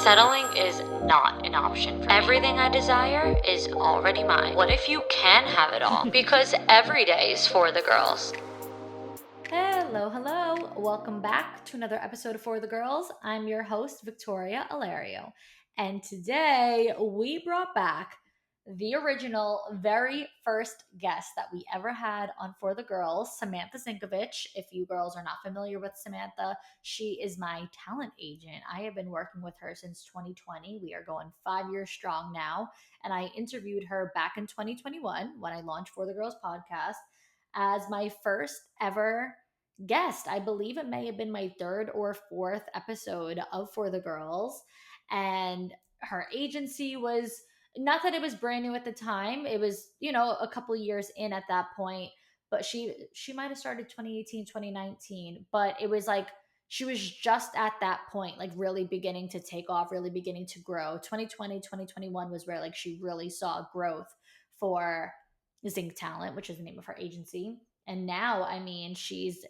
Settling is not an option for me. Everything I desire is already mine. What if you can have it all? Because every day is for the girls. Hello. Welcome back to another episode of For the Girls. I'm your host, Victoria Alario. And today we brought back the original, very first guest that we ever had on For the Girls, Samantha Zinkovich. If you girls are not familiar with Samantha, she is my talent agent. I have been working with her since 2020. We are going 5 years strong now. And I interviewed her back in 2021 when I launched For the Girls podcast as my first ever guest. I believe it may have been my third or fourth episode of For the Girls. And her agency was not that it was brand new at the time. It was, a couple years in at that point, but she might have started 2018, 2019, but it was like she was just at that point, like really beginning to take off, really beginning to grow. 2020, 2021 was where like she really saw growth for Zink Talent, which is the name of her agency. And now, I mean, she's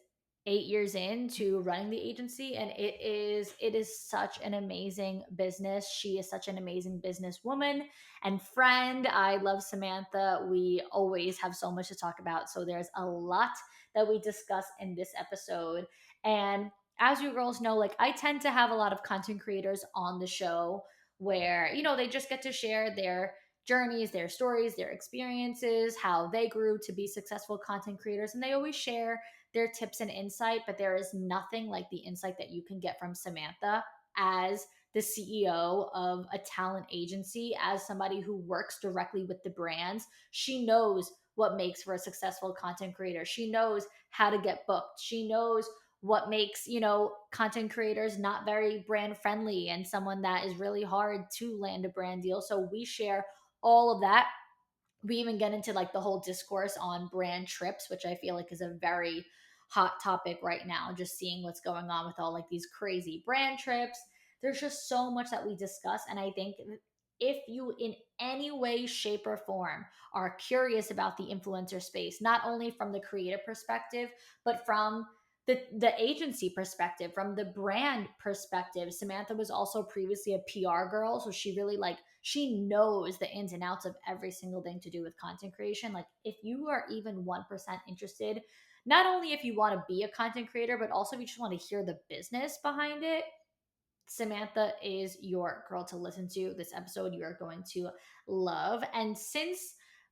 8 years into running the agency, and it is such an amazing business. She is such an amazing businesswoman and friend. I love Samantha. We always have so much to talk about. So there's a lot that we discuss in this episode. And as you girls know, like I tend to have a lot of content creators on the show where, they just get to share their journeys, their stories, their experiences, how they grew to be successful content creators. And they always share their tips and insight, but there is nothing like the insight that you can get from Samantha as the CEO of a talent agency, as somebody who works directly with the brands. She knows what makes for a successful content creator. She knows how to get booked. She knows what makes, content creators not very brand friendly and someone that is really hard to land a brand deal. So we share all of that. We even get into like the whole discourse on brand trips, which I feel like is a very hot topic right now, just seeing what's going on with all like these crazy brand trips. There's just so much that we discuss. And I think if you in any way, shape, or form are curious about the influencer space, not only from the creative perspective, but from the agency perspective, from the brand perspective. Samantha was also previously a PR girl, so she really she knows the ins and outs of every single thing to do with content creation. Like if you are even 1% interested, not only if you want to be a content creator, but also if you just want to hear the business behind it, Samantha is your girl to listen to. This episode you are going to love. And since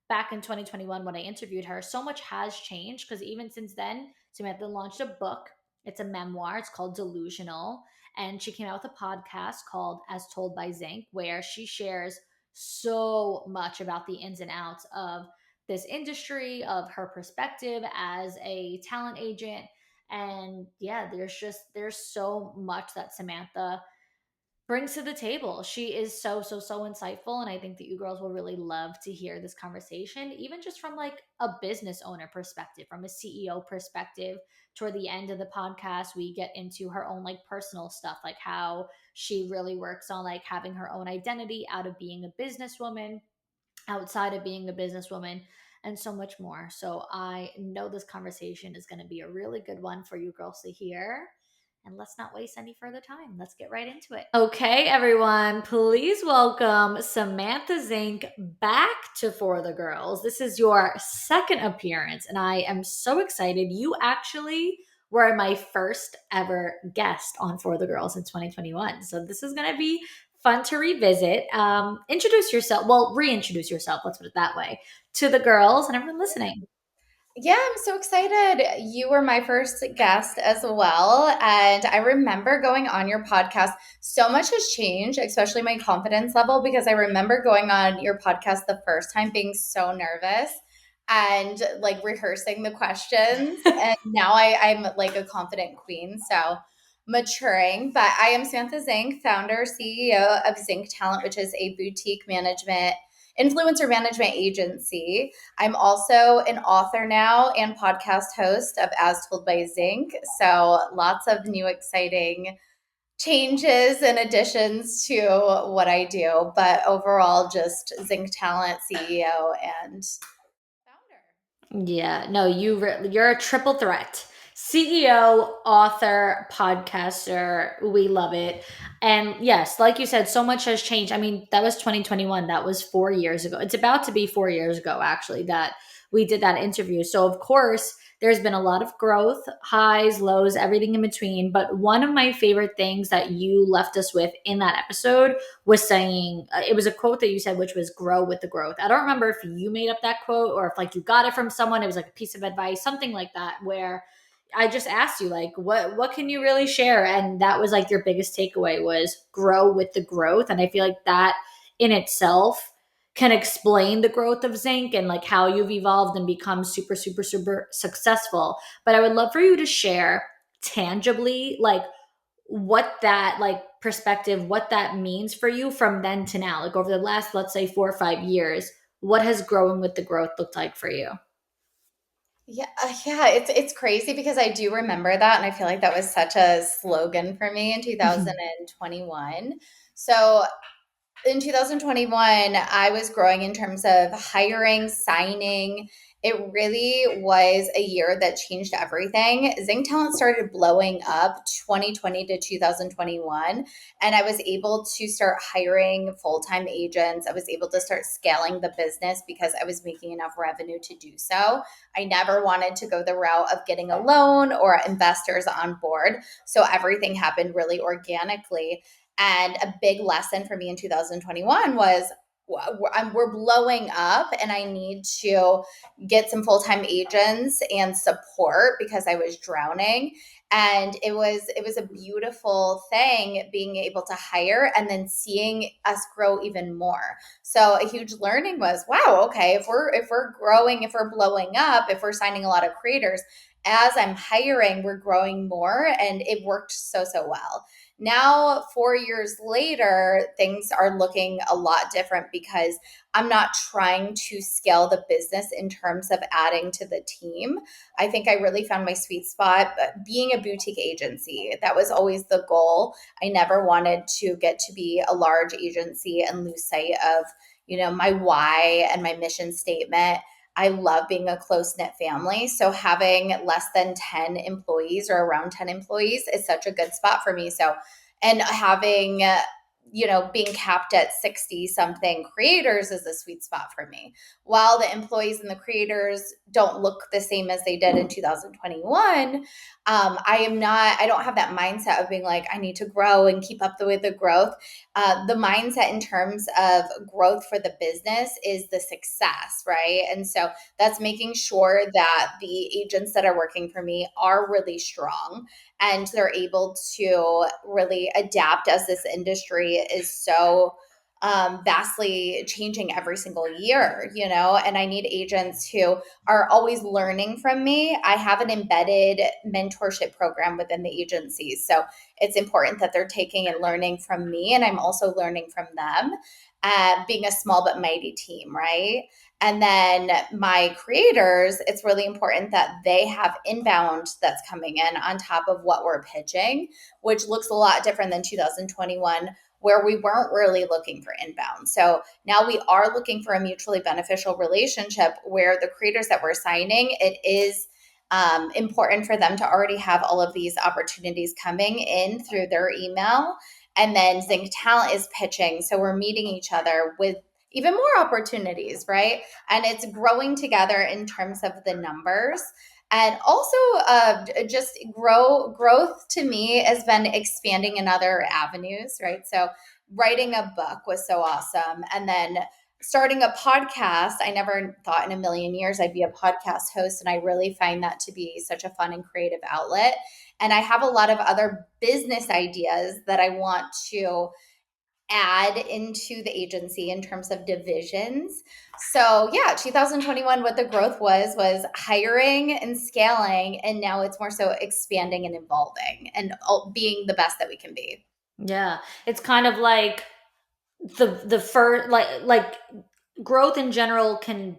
back in 2021 when I interviewed her, so much has changed because even since then, Samantha launched a book. It's a memoir. It's called Delusional. And she came out with a podcast called As Told by Zink, where she shares so much about the ins and outs of this industry, of her perspective as a talent agent. And yeah, there's so much that Samantha brings to the table. She is so insightful, and I think that you girls will really love to hear this conversation, even just from like a business owner perspective, from a CEO perspective. Toward the end of the podcast, we get into her own like personal stuff, like how she really works on like having her own identity out of being a businesswoman, outside of being a businesswoman, and so much more. So I know this conversation is going to be a really good one for you girls to hear. And let's not waste any further time. Let's get right into it. Okay, everyone, please welcome Samantha Zink back to For the Girls. This is your second appearance, and I am so excited. You actually were my first ever guest on For the Girls in 2021. So this is going to be fun to revisit. Introduce yourself. Well, reintroduce yourself. Let's put it that way to the girls and everyone listening. Yeah, I'm so excited. You were my first guest as well. And I remember going on your podcast. So much has changed, especially my confidence level, because I remember going on your podcast the first time being so nervous and like rehearsing the questions. And now I'm like a confident queen. So maturing. But I am Samantha Zink, founder, CEO of Zink Talent, which is a boutique influencer management agency. I'm also an author now and podcast host of As Told by Zink. So lots of new exciting changes and additions to what I do. But overall, just Zink Talent CEO and founder. Yeah, no, you're a triple threat. CEO, author, podcaster. We love it. And yes, like you said, so much has changed. I mean, that was 2021. That was 4 years ago. It's about to be 4 years ago, actually, that we did that interview. So, of course, there's been a lot of growth, highs, lows, everything in between. But one of my favorite things that you left us with in that episode was saying, it was a quote that you said, which was grow with the growth. I don't remember if you made up that quote or if like you got it from someone. It was like a piece of advice, something like that, where I just asked you like what can you really share, and that was like your biggest takeaway was grow with the growth. And I feel like that in itself can explain the growth of Zinc and like how you've evolved and become super successful. But I would love for you to share tangibly like what that like perspective, what that means for you from then to now, like over the last, let's say 4 or 5 years. What has growing with the growth looked like for you? Yeah, it's crazy because I do remember that, and I feel like that was such a slogan for me in 2021. So in 2021, I was growing in terms of hiring, signing. It really was a year that changed everything. Zing Talent started blowing up 2020 to 2021, and I was able to start hiring full-time agents. I was able to start scaling the business because I was making enough revenue to do so. I never wanted to go the route of getting a loan or investors on board. So everything happened really organically. And a big lesson for me in 2021 was we're blowing up and I need to get some full-time agents and support because I was drowning. And it was a beautiful thing being able to hire and then seeing us grow even more. So a huge learning was, wow, okay, if we're growing, if we're blowing up, if we're signing a lot of creators, as I'm hiring, we're growing more, and it worked so well. Now, 4 years later, things are looking a lot different because I'm not trying to scale the business in terms of adding to the team. I think I really found my sweet spot being a boutique agency. That was always the goal. I never wanted to get to be a large agency and lose sight of, my why and my mission statement. I love being a close knit family. So having less than 10 employees or around 10 employees is such a good spot for me. So, and having, being capped at 60 something creators is a sweet spot for me. While the employees and the creators don't look the same as they did in 2021, I don't have that mindset of being like, I need to grow and keep up with the growth. The mindset in terms of growth for the business is the success, right? And so that's making sure that the agents that are working for me are really strong and they're able to really adapt as this industry is so vastly changing every single year, and I need agents who are always learning from me. I have an embedded mentorship program within the agencies. So it's important that they're taking and learning from me, and I'm also learning from them, being a small but mighty team, right? And then my creators, it's really important that they have inbound that's coming in on top of what we're pitching, which looks a lot different than 2021, where we weren't really looking for inbound. So now we are looking for a mutually beneficial relationship where the creators that we're signing, it is important for them to already have all of these opportunities coming in through their email. And then Zink Talent is pitching. So we're meeting each other with even more opportunities, right? And it's growing together in terms of the numbers. And also just growth to me has been expanding in other avenues, right? So writing a book was so awesome. And then starting a podcast, I never thought in a million years I'd be a podcast host. And I really find that to be such a fun and creative outlet. And I have a lot of other business ideas that I want to add into the agency in terms of divisions. So yeah, 2021, what the growth was hiring and scaling, and now it's more so expanding and evolving and being the best that we can be. Yeah, it's kind of like the first like growth in general can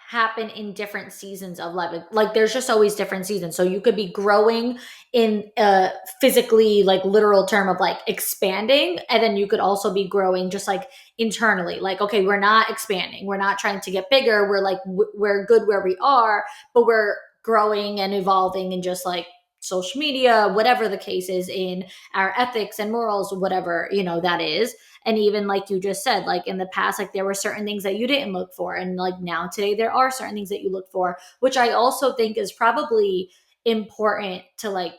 happen in different seasons of life. Like there's just always different seasons. So you could be growing in a physically like literal term of like expanding, and then you could also be growing just like internally. Like, okay, we're not expanding. We're not trying to get bigger. We're like we're good where we are, but we're growing and evolving and just like social media, whatever the case is, in our ethics and morals, whatever, that is. And even like you just said, like in the past, like there were certain things that you didn't look for. And like now today, there are certain things that you look for, which I also think is probably important to like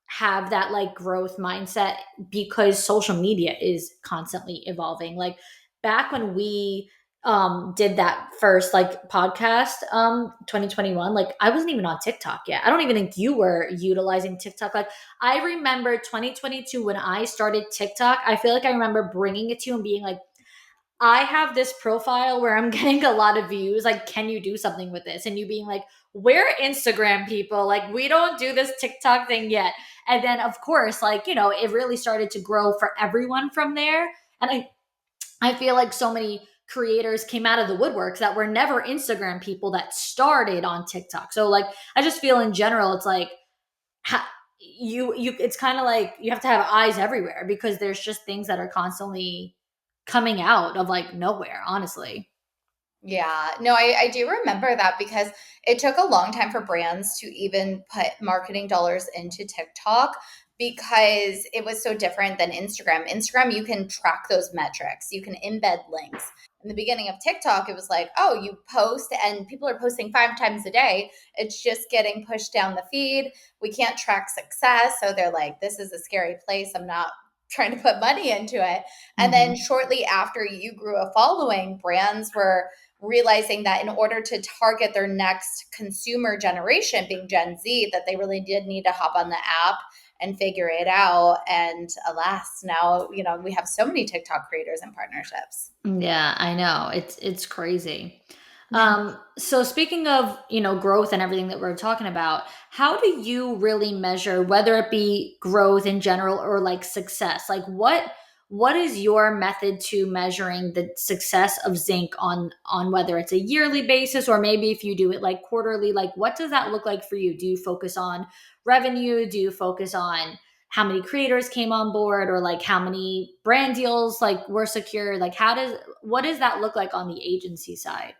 have that like growth mindset, because social media is constantly evolving. Like back when we did that first like podcast 2021, like I wasn't even on TikTok yet. I don't even think you were utilizing TikTok. Like I remember 2022 when I started TikTok, I feel like I remember bringing it to you and being like, I have this profile where I'm getting a lot of views. Like, can you do something with this? And you being like, we're Instagram people. Like, we don't do this TikTok thing yet. And then, of course, like, it really started to grow for everyone from there. And I feel like so many creators came out of the woodworks that were never Instagram people that started on TikTok. So, like, I just feel in general, it's like, it's kind of like you have to have eyes everywhere, because there's just things that are constantly coming out of like nowhere, honestly. Yeah, no, I do remember that because it took a long time for brands to even put marketing dollars into TikTok because it was so different than Instagram. Instagram, you can track those metrics, you can embed links. In the beginning of TikTok, it was like, oh, you post and people are posting 5 times a day. It's just getting pushed down the feed. We can't track success. So they're like, this is a scary place. I'm not trying to put money into it. And then shortly after you grew a following, brands were realizing that in order to target their next consumer generation, being Gen Z, that they really did need to hop on the app and figure it out. And alas, now, we have so many TikTok creators and partnerships. Yeah, I know. It's crazy. So speaking of, growth and everything that we're talking about, how do you really measure whether it be growth in general or like success? Like what is your method to measuring the success of Zinc on whether it's a yearly basis, or maybe if you do it like quarterly, like what does that look like for you? Do you focus on revenue? Do you focus on how many creators came on board, or like how many brand deals like were secured? Like what does that look like on the agency side?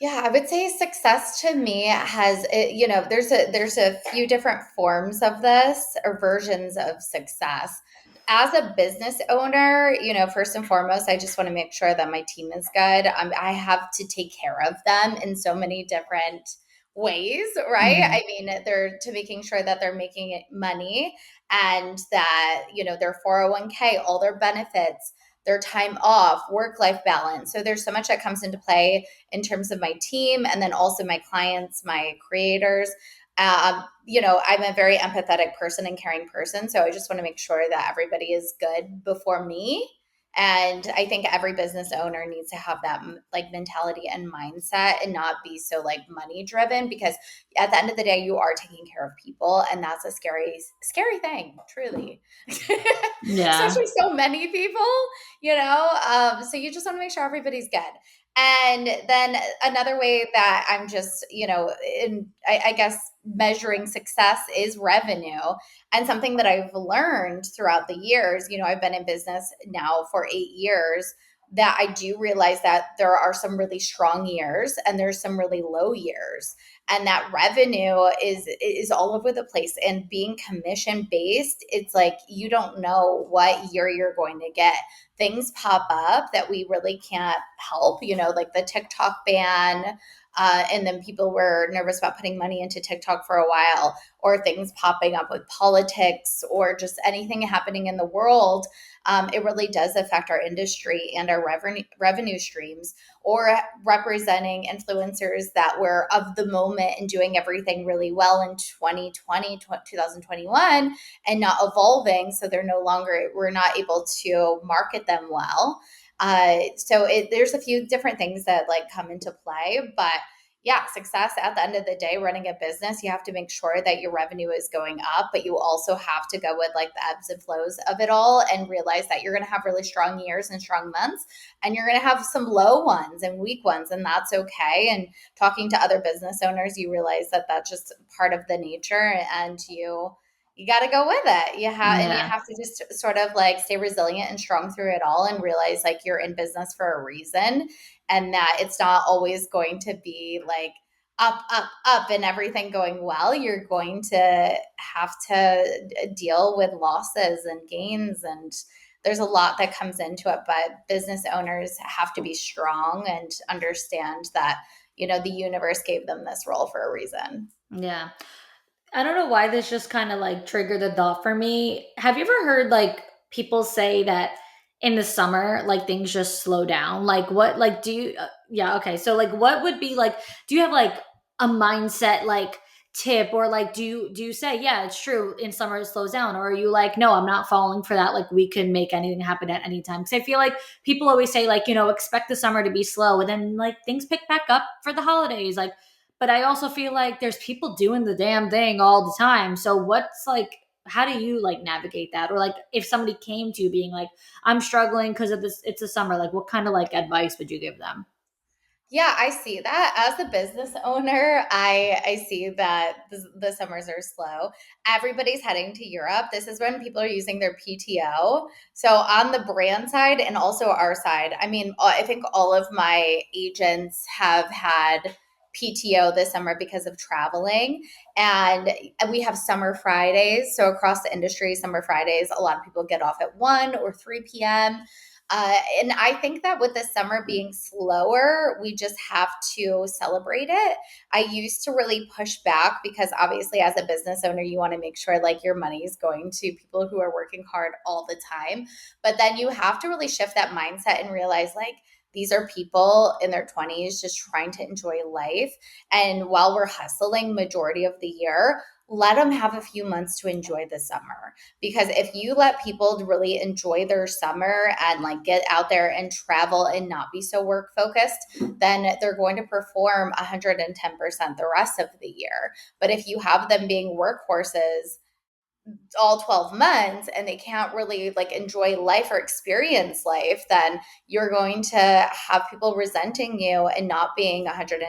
Yeah, I would say success to me has, there's a few different forms of this or versions of success. As a business owner, first and foremost, I just want to make sure that my team is good. I have to take care of them in so many different ways, right? Mhm. I mean, they're to making sure that they're making money and that, their 401k, all their benefits, their time off, work-life balance. So there's so much that comes into play in terms of my team and then also my clients, my creators. I'm a very empathetic person and caring person. So I just want to make sure that everybody is good before me. And I think every business owner needs to have that like mentality and mindset and not be so like money driven, because at the end of the day, you are taking care of people. And that's a scary, scary thing, truly. Yeah. Especially so many people, so you just want to make sure everybody's good. And then another way that I'm just, I guess measuring success is revenue. And something that I've learned throughout the years, I've been in business now for 8 years, that I do realize that there are some really strong years and there's some really low years. And that revenue is all over the place. And being commission based, it's like you don't know what year you're going to get. Things pop up that we really can't help, like the TikTok ban. And then people were nervous about putting money into TikTok for a while, or things popping up with politics or just anything happening in the world. It really does affect our industry and our revenue streams, or representing influencers that were of the moment and doing everything really well in 2020, 2021 and not evolving. So we're not able to market them well. There's a few different things that like come into play, but yeah, success at the end of the day, running a business, you have to make sure that your revenue is going up, but you also have to go with like the ebbs and flows of it all and realize that you're going to have really strong years and strong months, and you're going to have some low ones and weak ones, and that's okay. And talking to other business owners, you realize that that's just part of the nature, and you got to go with it. You Yeah. have to just sort of like stay resilient and strong through it all, and realize like you're in business for a reason, and that it's not always going to be like up and everything going well, you're going to have to deal with losses and gains, and there's a lot that comes into it. But business owners have to be strong and understand that, the universe gave them this role for a reason. Yeah. I don't know why this just kind of like triggered the thought for me. Have you ever heard like people say that in the summer, like things just slow down? Like what, like do you, yeah, okay. So like what would be like, do you have like a mindset like tip, or like do you say, yeah, it's true, in summer it slows down? Or are you like, no, I'm not falling for that. Like we can make anything happen at any time. Cause I feel like people always say like, expect the summer to be slow, and then like things pick back up for the holidays. Like, but I also feel like there's people doing the damn thing all the time. So what's like, how do you like navigate that? Or like if somebody came to you being like, I'm struggling because of this, it's a summer, like what kind of like advice would you give them? Yeah, I see that. As a business owner, I see that the summers are slow. Everybody's heading to Europe. This is when people are using their PTO. So on the brand side and also our side, I mean, I think all of my agents have had PTO this summer because of traveling. And we have summer Fridays. So across the industry, summer Fridays, a lot of people get off at 1 or 3 p.m. And I think that with the summer being slower, we just have to celebrate it. I used to really push back because obviously, as a business owner, you want to make sure like your money is going to people who are working hard all the time. But then you have to really shift that mindset and realize like, these are people in their 20s just trying to enjoy life. And while we're hustling majority of the year, let them have a few months to enjoy the summer. Because if you let people really enjoy their summer and like get out there and travel and not be so work focused, then they're going to perform 110% the rest of the year. But if you have them being workhorses all 12 months and they can't really like enjoy life or experience life, then you're going to have people resenting you and not being 110%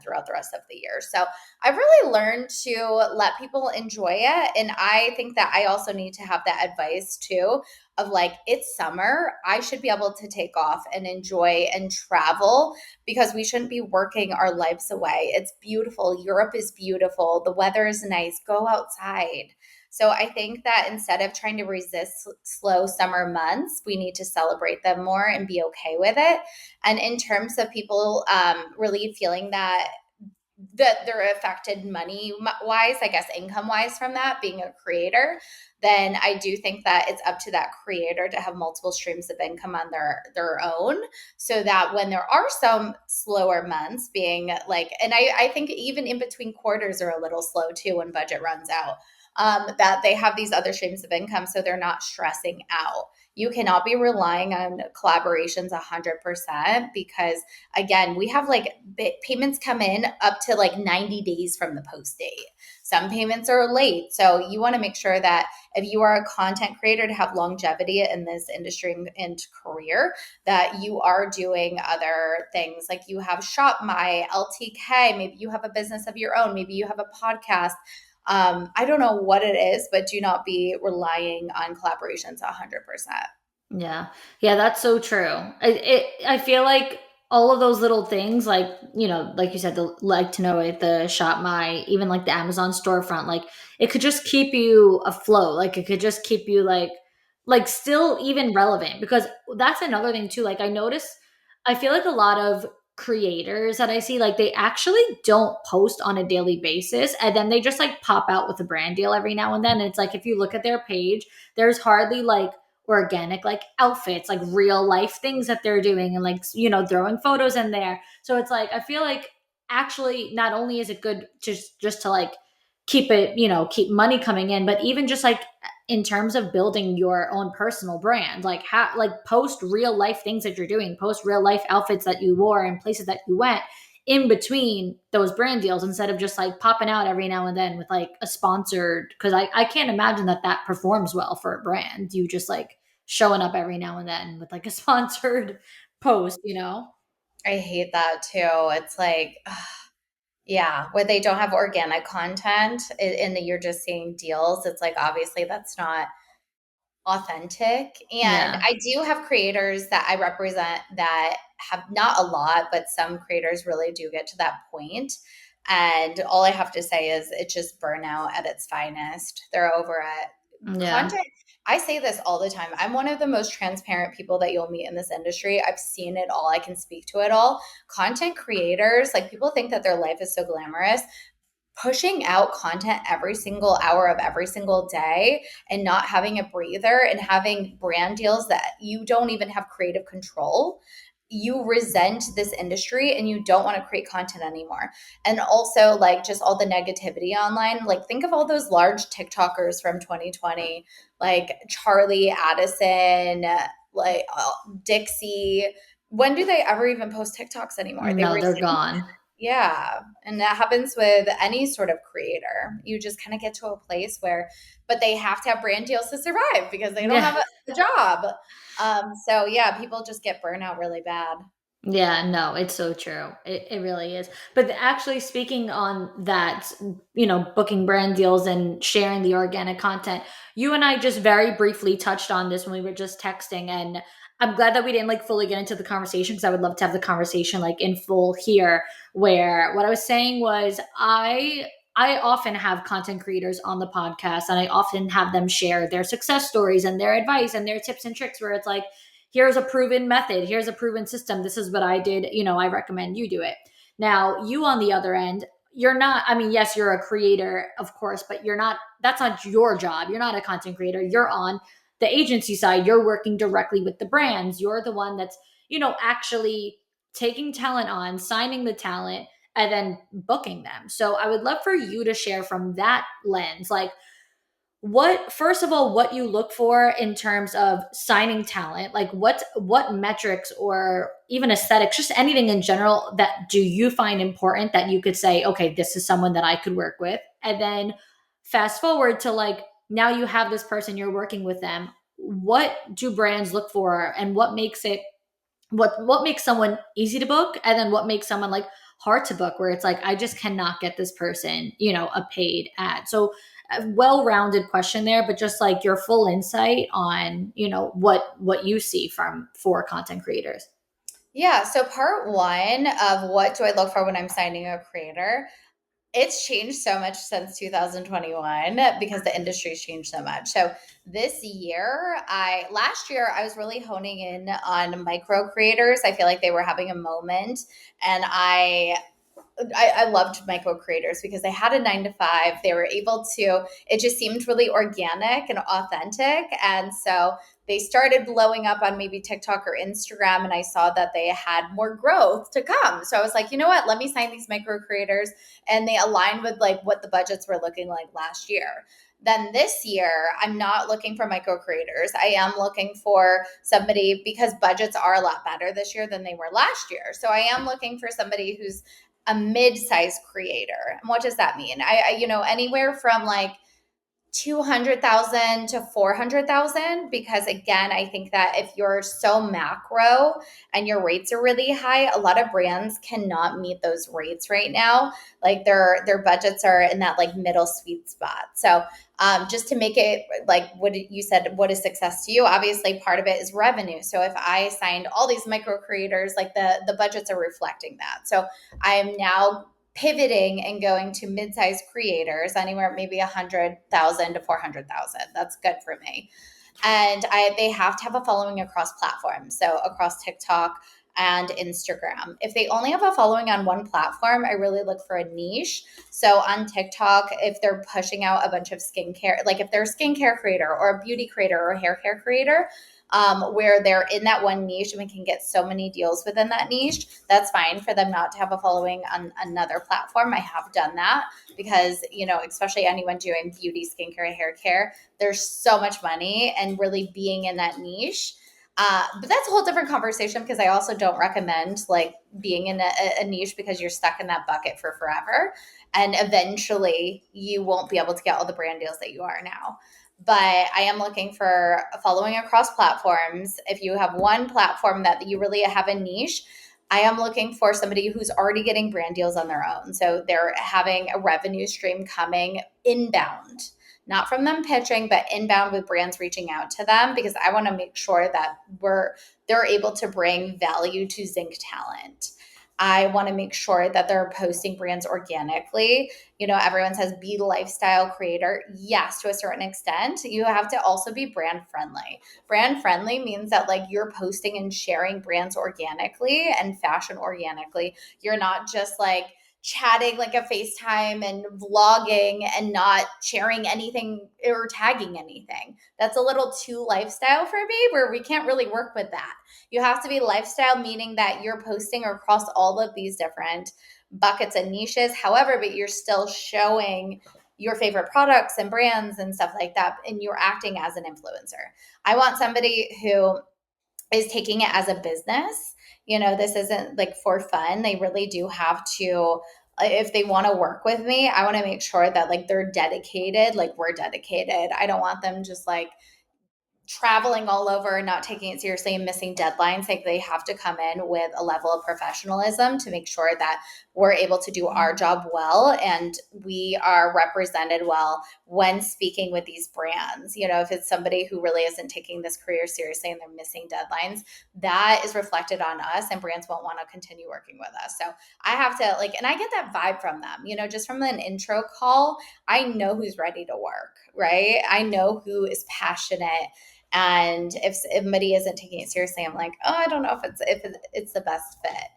throughout the rest of the year. So I've really learned to let people enjoy it. And I think that I also need to have that advice too of like, it's summer. I should be able to take off and enjoy and travel because we shouldn't be working our lives away. It's beautiful. Europe is beautiful. The weather is nice. Go outside. So I think that instead of trying to resist slow summer months, we need to celebrate them more and be okay with it. And in terms of people really feeling that they're affected money wise, I guess income wise from that being a creator, then I do think that it's up to that creator to have multiple streams of income on their own, so that when there are some slower months being like, and I think even in between quarters are a little slow too when budget runs out, that they have these other streams of income so they're not stressing out. You cannot be relying on collaborations 100% because again, we have like payments come in up to like 90 days from the post date. Some payments are late. So you want to make sure that if you are a content creator to have longevity in this industry and career, that you are doing other things like you have Shop My, LTK, maybe you have a business of your own, maybe you have a podcast. I don't know what it is, but do not be relying on collaborations 100%. Yeah. Yeah, that's so true. I feel like all of those little things, like, like you said, the like to know it, the Shop My, even like the Amazon storefront, like it could just keep you afloat. Like it could just keep you like still even relevant, because that's another thing too. Like I feel like a lot of creators that I see, like they actually don't post on a daily basis. And then they just like pop out with a brand deal every now and then. And it's like, if you look at their page, there's hardly like organic like outfits, like real life things that they're doing, and like throwing photos in there. So it's like I feel like actually not only is it good just to like keep it, keep money coming in, but even just like in terms of building your own personal brand, like post real life things that you're doing, post real life outfits that you wore and places that you went in between those brand deals, instead of just like popping out every now and then with like a sponsored, because I can't imagine that performs well for a brand, you just like showing up every now and then with like a sponsored post. I hate that too. It's like, yeah, where they don't have organic content and you're just seeing deals. It's like, obviously, that's not authentic. And Yeah. I do have creators that I represent that have not a lot, but some creators really do get to that point. And all I have to say is it's just burnout at its finest. They're over it. Yeah. Content. I say this all the time. I'm one of the most transparent people that you'll meet in this industry. I've seen it all. I can speak to it all. Content creators, like people think that their life is so glamorous. Pushing out content every single hour of every single day and not having a breather and having brand deals that you don't even have creative control, you resent this industry and you don't want to create content anymore. And also, like, just all the negativity online, like think of all those large TikTokers from 2020, like Charlie Addison, like Dixie. When do they ever even post TikToks anymore? They No, they're resent. gone. Yeah. And that happens with any sort of creator. You just kind of get to a place where, but they have to have brand deals to survive because they don't Yeah. have a job. So yeah, people just get burnout really bad. Yeah, no, it's so true. It really is. But actually, speaking on that, booking brand deals and sharing the organic content, you and I just very briefly touched on this when we were just texting. And I'm glad that we didn't like fully get into the conversation because I would love to have the conversation like in full here. Where what I was saying was, I often have content creators on the podcast and I often have them share their success stories and their advice and their tips and tricks where it's like, here's a proven method, here's a proven system, this is what I did, I recommend you do it. Now you on the other end, you're not, I mean, yes, you're a creator of course, but that's not your job, you're not a content creator, you're on the agency side, you're working directly with the brands, you're the one that's actually taking talent on, signing the talent, and then booking them. So I would love for you to share from that lens, like what, first of all, what you look for in terms of signing talent, like what metrics or even aesthetics, just anything in general, that do you find important that you could say, okay, this is someone that I could work with. And then fast forward to like, now you have this person, you're working with them, what do brands look for and what makes someone easy to book, and then what makes someone like hard to book where it's like, I just cannot get this person a paid ad. So a well-rounded question there, but just like your full insight on what you see from for content creators. Yeah. So part one of what do I look for when I'm signing a creator? It's changed so much since 2021 because the industry's changed so much. So this year, last year I was really honing in on micro creators. I feel like they were having a moment, and I loved micro creators because they had a 9 to 5. They were able to, it just seemed really organic and authentic. And so they started blowing up on maybe TikTok or Instagram. And I saw that they had more growth to come. So I was like, you know what? Let me sign these micro creators. And they aligned with like what the budgets were looking like last year. Then this year, I'm not looking for micro creators. I am looking for somebody because budgets are a lot better this year than they were last year. So I am looking for somebody who's a mid-sized creator. And what does that mean? Anywhere from like 200,000 to 400,000, because again, I think that if you're so macro and your rates are really high, a lot of brands cannot meet those rates right now. Like their budgets are in that like middle sweet spot. So just to make it like what you said, what is success to you? Obviously, part of it is revenue. So if I signed all these micro creators, like the budgets are reflecting that. So I am now pivoting and going to mid-sized creators, anywhere maybe 100,000 to 400,000. That's good for me. And they have to have a following across platforms, so across TikTok and Instagram. If they only have a following on one platform, I really look for a niche. So on TikTok, if they're pushing out a bunch of skincare, like if they're a skincare creator or a beauty creator or a hair care creator, where they're in that one niche and we can get so many deals within that niche, that's fine for them not to have a following on another platform. I have done that because, especially anyone doing beauty, skincare, hair care, there's so much money and really being in that niche. But that's a whole different conversation because I also don't recommend like being in a niche because you're stuck in that bucket for forever. And eventually you won't be able to get all the brand deals that you are now. But I am looking for a following across platforms. If you have one platform that you really have a niche, I am looking for somebody who's already getting brand deals on their own. So they're having a revenue stream coming inbound, not from them pitching, but inbound with brands reaching out to them, because I want to make sure that they're able to bring value to Zink talent. I want to make sure that they're posting brands organically. Everyone says be the lifestyle creator. Yes, to a certain extent. You have to also be brand friendly. Brand friendly means that like you're posting and sharing brands organically and fashion organically. You're not just like chatting like a FaceTime and vlogging and not sharing anything or tagging anything. That's a little too lifestyle for me, where we can't really work with that. You have to be lifestyle, meaning that you're posting across all of these different buckets and niches. However, but you're still showing your favorite products and brands and stuff like that, and you're acting as an influencer. I want somebody who is taking it as a business. This isn't like for fun. They really do have to, if they want to work with me, I want to make sure that like they're dedicated, like we're dedicated. I don't want them just like traveling all over and not taking it seriously and missing deadlines. Like they have to come in with a level of professionalism to make sure that we're able to do our job well and we are represented well when speaking with these brands. If it's somebody who really isn't taking this career seriously and they're missing deadlines, that is reflected on us and brands won't want to continue working with us. So I have to like, and I get that vibe from them, just from an intro call, I know who's ready to work, right? I know who is passionate. And if somebody isn't taking it seriously, I'm like, oh, I don't know if it's the best fit.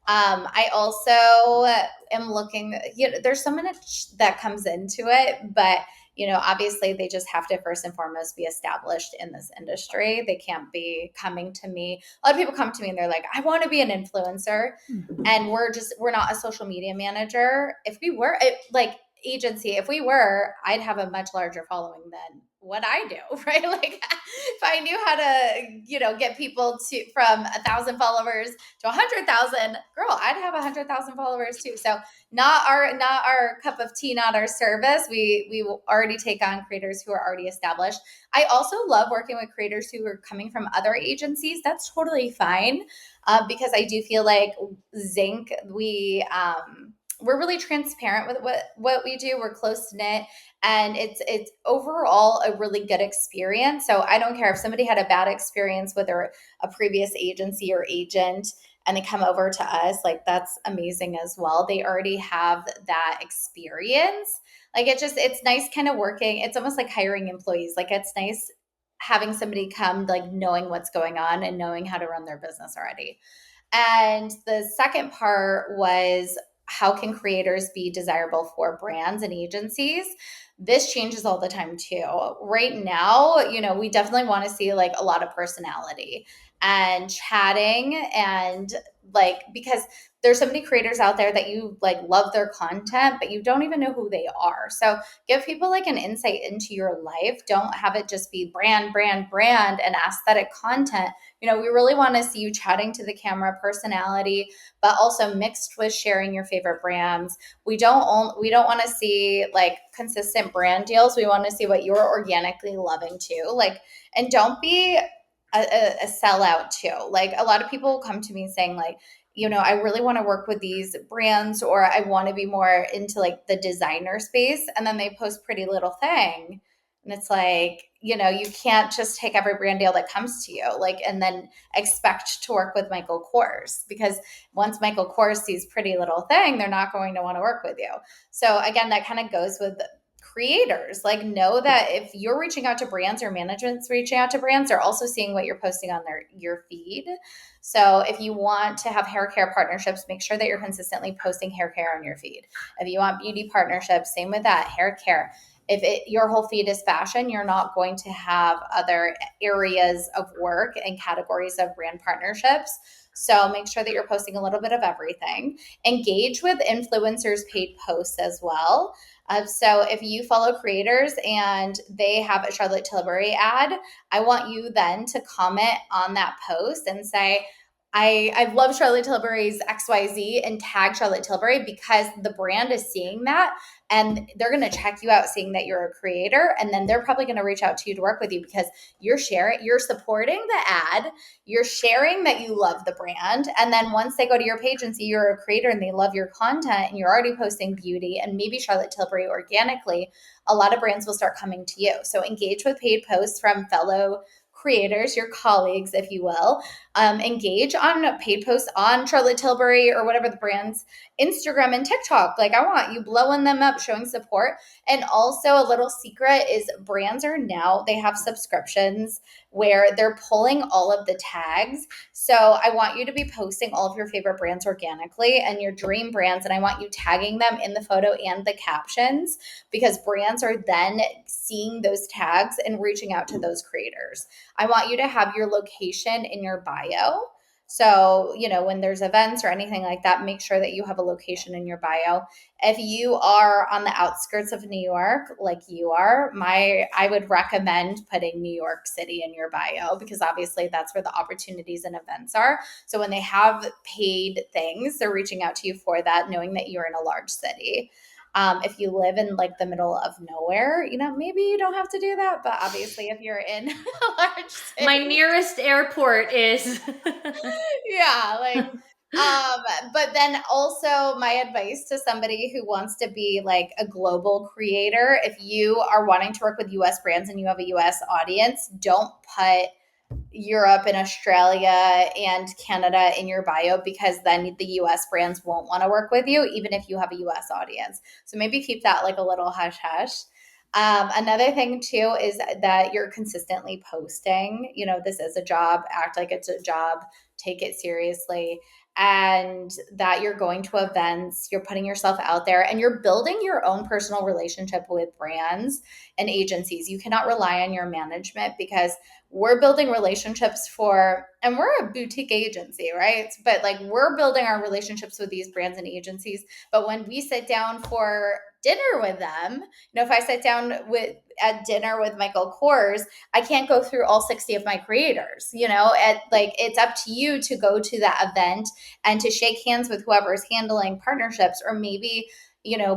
I also am looking, there's so much that comes into it, but obviously they just have to first and foremost be established in this industry. They can't be coming to me. A lot of people come to me and they're like, I want to be an influencer. And we're not a social media manager. If we were agency, if we were, I'd have a much larger following than what I do, right? Like if I knew how to, get people from 1,000 followers to 100,000, girl, I'd have 100,000 followers too. So not our cup of tea, not our service. We will already take on creators who are already established. I also love working with creators who are coming from other agencies. That's totally fine, because I do feel like Zink, we're really transparent with what we do. We're close knit, and it's overall a really good experience. So I don't care if somebody had a bad experience with a previous agency or agent and they come over to us, like that's amazing as well. They already have that experience. Like it's nice kind of working. It's almost like hiring employees. Like it's nice having somebody come like knowing what's going on and knowing how to run their business already. And the second part was, how can creators be desirable for brands and agencies? This changes all the time too. Right now, we definitely want to see like a lot of personality and chatting, and like, because there's so many creators out there that you like love their content, but you don't even know who they are. So give people like an insight into your life. Don't have it just be brand, and aesthetic content. We really want to see you chatting to the camera, personality, but also mixed with sharing your favorite brands. We don't want to see like consistent brand deals. We want to see what you're organically loving too. Like, and don't be a sellout too. Like a lot of people come to me saying like, I really want to work with these brands, or I want to be more into like the designer space. And then they post Pretty Little Thing. And it's like, you can't just take every brand deal that comes to you, like, and then expect to work with Michael Kors, because once Michael Kors sees Pretty Little Thing, they're not going to want to work with you. So again, that kind of goes with creators. Like, know that if you're reaching out to brands or management's reaching out to brands, they're also seeing what you're posting on your feed. So if you want to have hair care partnerships, make sure that you're consistently posting hair care on your feed. If you want beauty partnerships, same with that, hair care. If your whole feed is fashion, you're not going to have other areas of work and categories of brand partnerships. So make sure that you're posting a little bit of everything. Engage with influencers' paid posts as well. So if you follow creators and they have a Charlotte Tilbury ad, I want you then to comment on that post and say, I love Charlotte Tilbury's XYZ, and tag Charlotte Tilbury, because the brand is seeing that and they're going to check you out seeing that you're a creator. And then they're probably going to reach out to you to work with you because you're supporting the ad, you're sharing that you love the brand. And then once they go to your page and see you're a creator and they love your content and you're already posting beauty and maybe Charlotte Tilbury organically, a lot of brands will start coming to you. So engage with paid posts from fellow creators, your colleagues, if you will, engage on paid posts on Charlotte Tilbury or whatever the brand's Instagram and TikTok. Like, I want you blowing them up, showing support. And also, a little secret is brands are now, they have subscriptions where they're pulling all of the tags. So I want you to be posting all of your favorite brands organically and your dream brands. And I want you tagging them in the photo and the captions, because brands are then seeing those tags and reaching out to those creators. I want you to have your location in your bio. So, when there's events or anything like that, make sure that you have a location in your bio. If you are on the outskirts of New York, like you are, I would recommend putting New York City in your bio, because obviously that's where the opportunities and events are. So when they have paid things, they're reaching out to you for that, knowing that you're in a large city. If you live in like the middle of nowhere, maybe you don't have to do that. But obviously, if you're in a large city, My nearest airport is yeah, like, but then also my advice to somebody who wants to be like a global creator, if you are wanting to work with US brands and you have a US audience, don't put Europe and Australia and Canada in your bio, because then the US brands won't want to work with you, even if you have a US audience. So maybe keep that like a little hush hush. Another thing too is that you're consistently posting. This is a job, act like it's a job, take it seriously, and that you're going to events, you're putting yourself out there, and you're building your own personal relationship with brands and agencies. You cannot rely on your management, because we're building relationships and we're a boutique agency, right? But like, we're building our relationships with these brands and agencies. But when we sit down for dinner with them, if I sit down at dinner with Michael Kors, I can't go through all 60 of my creators, it's up to you to go to that event and to shake hands with whoever is handling partnerships, or maybe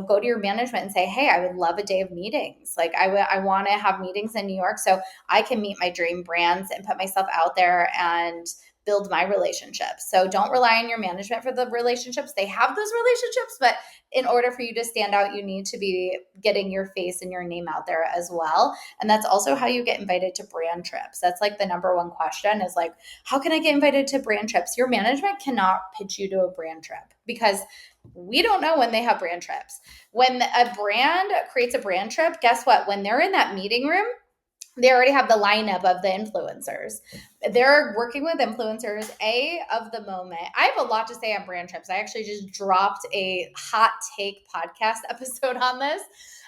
go to your management and say, hey, I would love a day of meetings. Like, I want to have meetings in New York so I can meet my dream brands and put myself out there and build my relationships. So don't rely on your management for the relationships. They have those relationships, but in order for you to stand out, you need to be getting your face and your name out there as well. And that's also how you get invited to brand trips. That's like the number one question is like, how can I get invited to brand trips? Your management cannot pitch you to a brand trip, because we don't know when they have brand trips. When a brand creates a brand trip, guess what? When they're in that meeting room, they already have the lineup of the influencers. They're working with influencers of the moment. I have a lot to say on brand trips. I actually just dropped a hot take podcast episode on this.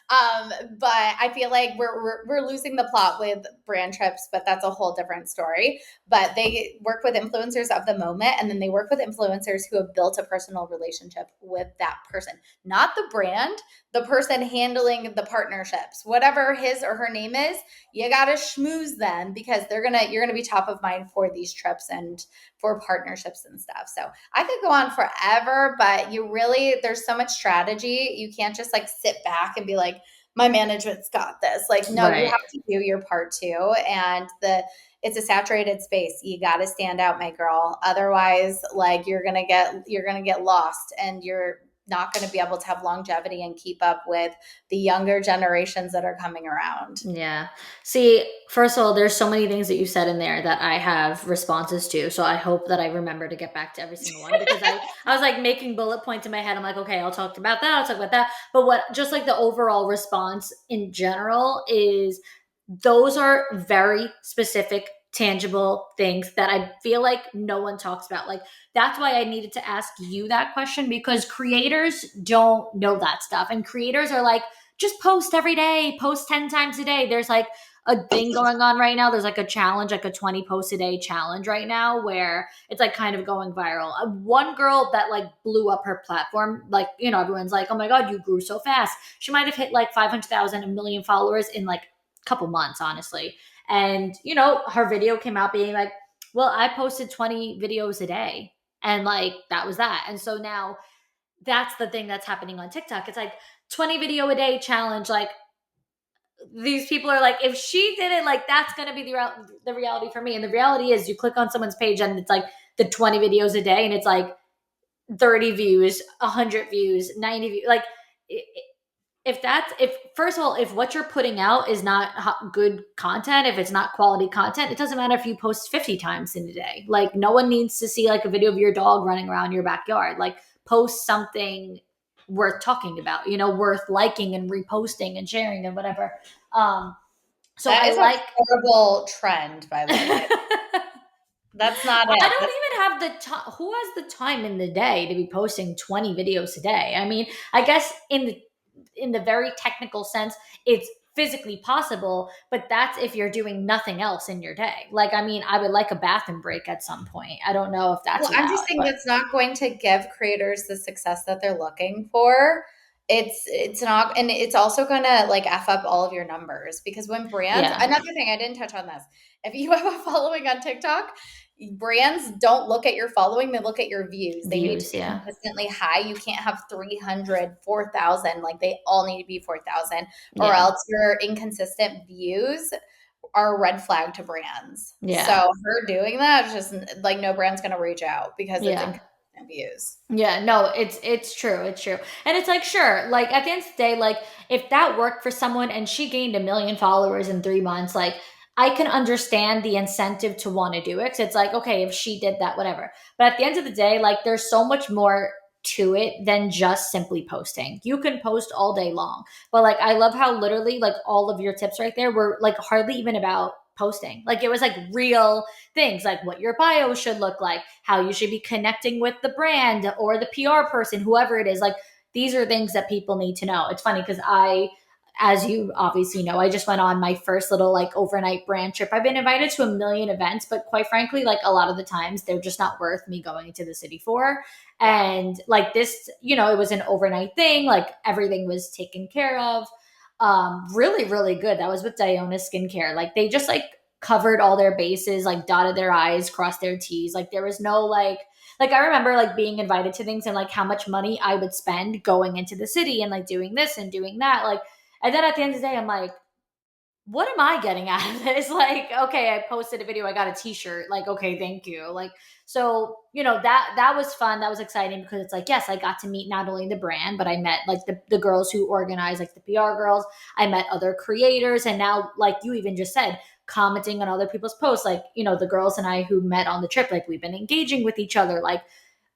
But I feel like we're losing the plot with brand trips, but that's a whole different story. But they work with influencers of the moment, and then they work with influencers who have built a personal relationship with that person, not the brand, the person handling the partnerships, whatever his or her name is. You got to schmooze them, because you're going to be top of mind for these trips and for partnerships and stuff. So I could go on forever, but there's so much strategy. You can't just like sit back and be like, my management's got this. Like, no, Right. You have to do your part too. And it's a saturated space. You got to stand out, my girl. Otherwise, like, you're going to get lost, and you're not going to be able to have longevity and keep up with the younger generations that are coming around. Yeah. See, first of all, there's so many things that you said in there that I have responses to. So I hope that I remember to get back to every single one, because I was like making bullet points in my head. I'm like, okay, I'll talk about that. I'll talk about that. But what just like the overall response in general is, those are very specific, tangible things that I feel like no one talks about. Like, that's why I needed to ask you that question, because creators don't know that stuff. And creators are like, just post every day, post 10 times a day. There's like a thing going on right now. There's like a challenge, like a 20 posts a day challenge right now, where it's like kind of going viral. One girl that like blew up her platform, like, everyone's like, oh my God, you grew so fast. She might have hit like 500,000, a million followers in like a couple months, honestly. And, her video came out being like, well, I posted 20 videos a day. And like, that was that. And so now that's the thing that's happening on TikTok. It's like 20 video a day challenge. Like, these people are like, if she did it, like, that's going to be the reality for me. And the reality is, you click on someone's page and it's like the 20 videos a day, and it's like 30 views, 100 views, 90 views. Like, if first of all, if what you're putting out is not good content, if it's not quality content, it doesn't matter if you post 50 times in a day. Like, no one needs to see like a video of your dog running around your backyard. Like, post something worth talking about, worth liking and reposting and sharing and whatever. So that I is a like horrible trend, by the way. That's not I it. don't even have the time. Who has the time in the day to be posting 20 videos a day? I mean, I guess in the very technical sense, it's physically possible, but that's if you're doing nothing else in your day. Like, I mean, I would like a bathroom break at some point. I don't know if that's Well, I'm just allowed, saying but that's not going to give creators the success that they're looking for. It's not, and it's also gonna like F up all of your numbers because when brands, yeah, another thing I didn't touch on this, if you have a following on TikTok, brands don't look at your following, they look at your views. They need to views, be yeah, consistently high. You can't have 300, 4,000. Like they all need to be 4,000 or yeah, else your inconsistent views are a red flag to brands. So yeah, her doing that is just like no brand's gonna reach out because it's yeah. inconsistent views. Yeah, no, it's true, it's true. And it's like, sure, like at the end of the day, like if that worked for someone and she gained 1 million followers in 3 months, like I can understand the incentive to want to do it. 'Cause it's like, okay, if she did that, whatever. But at the end of the day, like there's so much more to it than just simply posting. You can post all day long. But like I love how literally like all of your tips right there were like hardly even about posting. Like it was like real things like what your bio should look like, how you should be connecting with the brand or the PR person, whoever it is. Like these are things that people need to know. It's funny because as you obviously know, I just went on my first little like overnight brand trip. I've been invited to 1 million events, but quite frankly, like a lot of the times they're just not worth me going into the city for. Yeah. And like this, it was an overnight thing. Like everything was taken care of. Really, really good. That was with Diona Skincare. Like they just like covered all their bases, like dotted their I's, crossed their T's. Like there was no like I remember like being invited to things and like how much money I would spend going into the city and like doing this and doing that. Like, and then at the end of the day, I'm like, what am I getting out of this? Like, okay, I posted a video, I got a t-shirt. Like, okay, thank you. Like, so, that was fun. That was exciting because it's like, yes, I got to meet not only the brand, but I met like the girls who organize, like the PR girls. I met other creators. And now, like you even just said, commenting on other people's posts, like, the girls and I who met on the trip, like we've been engaging with each other. Like,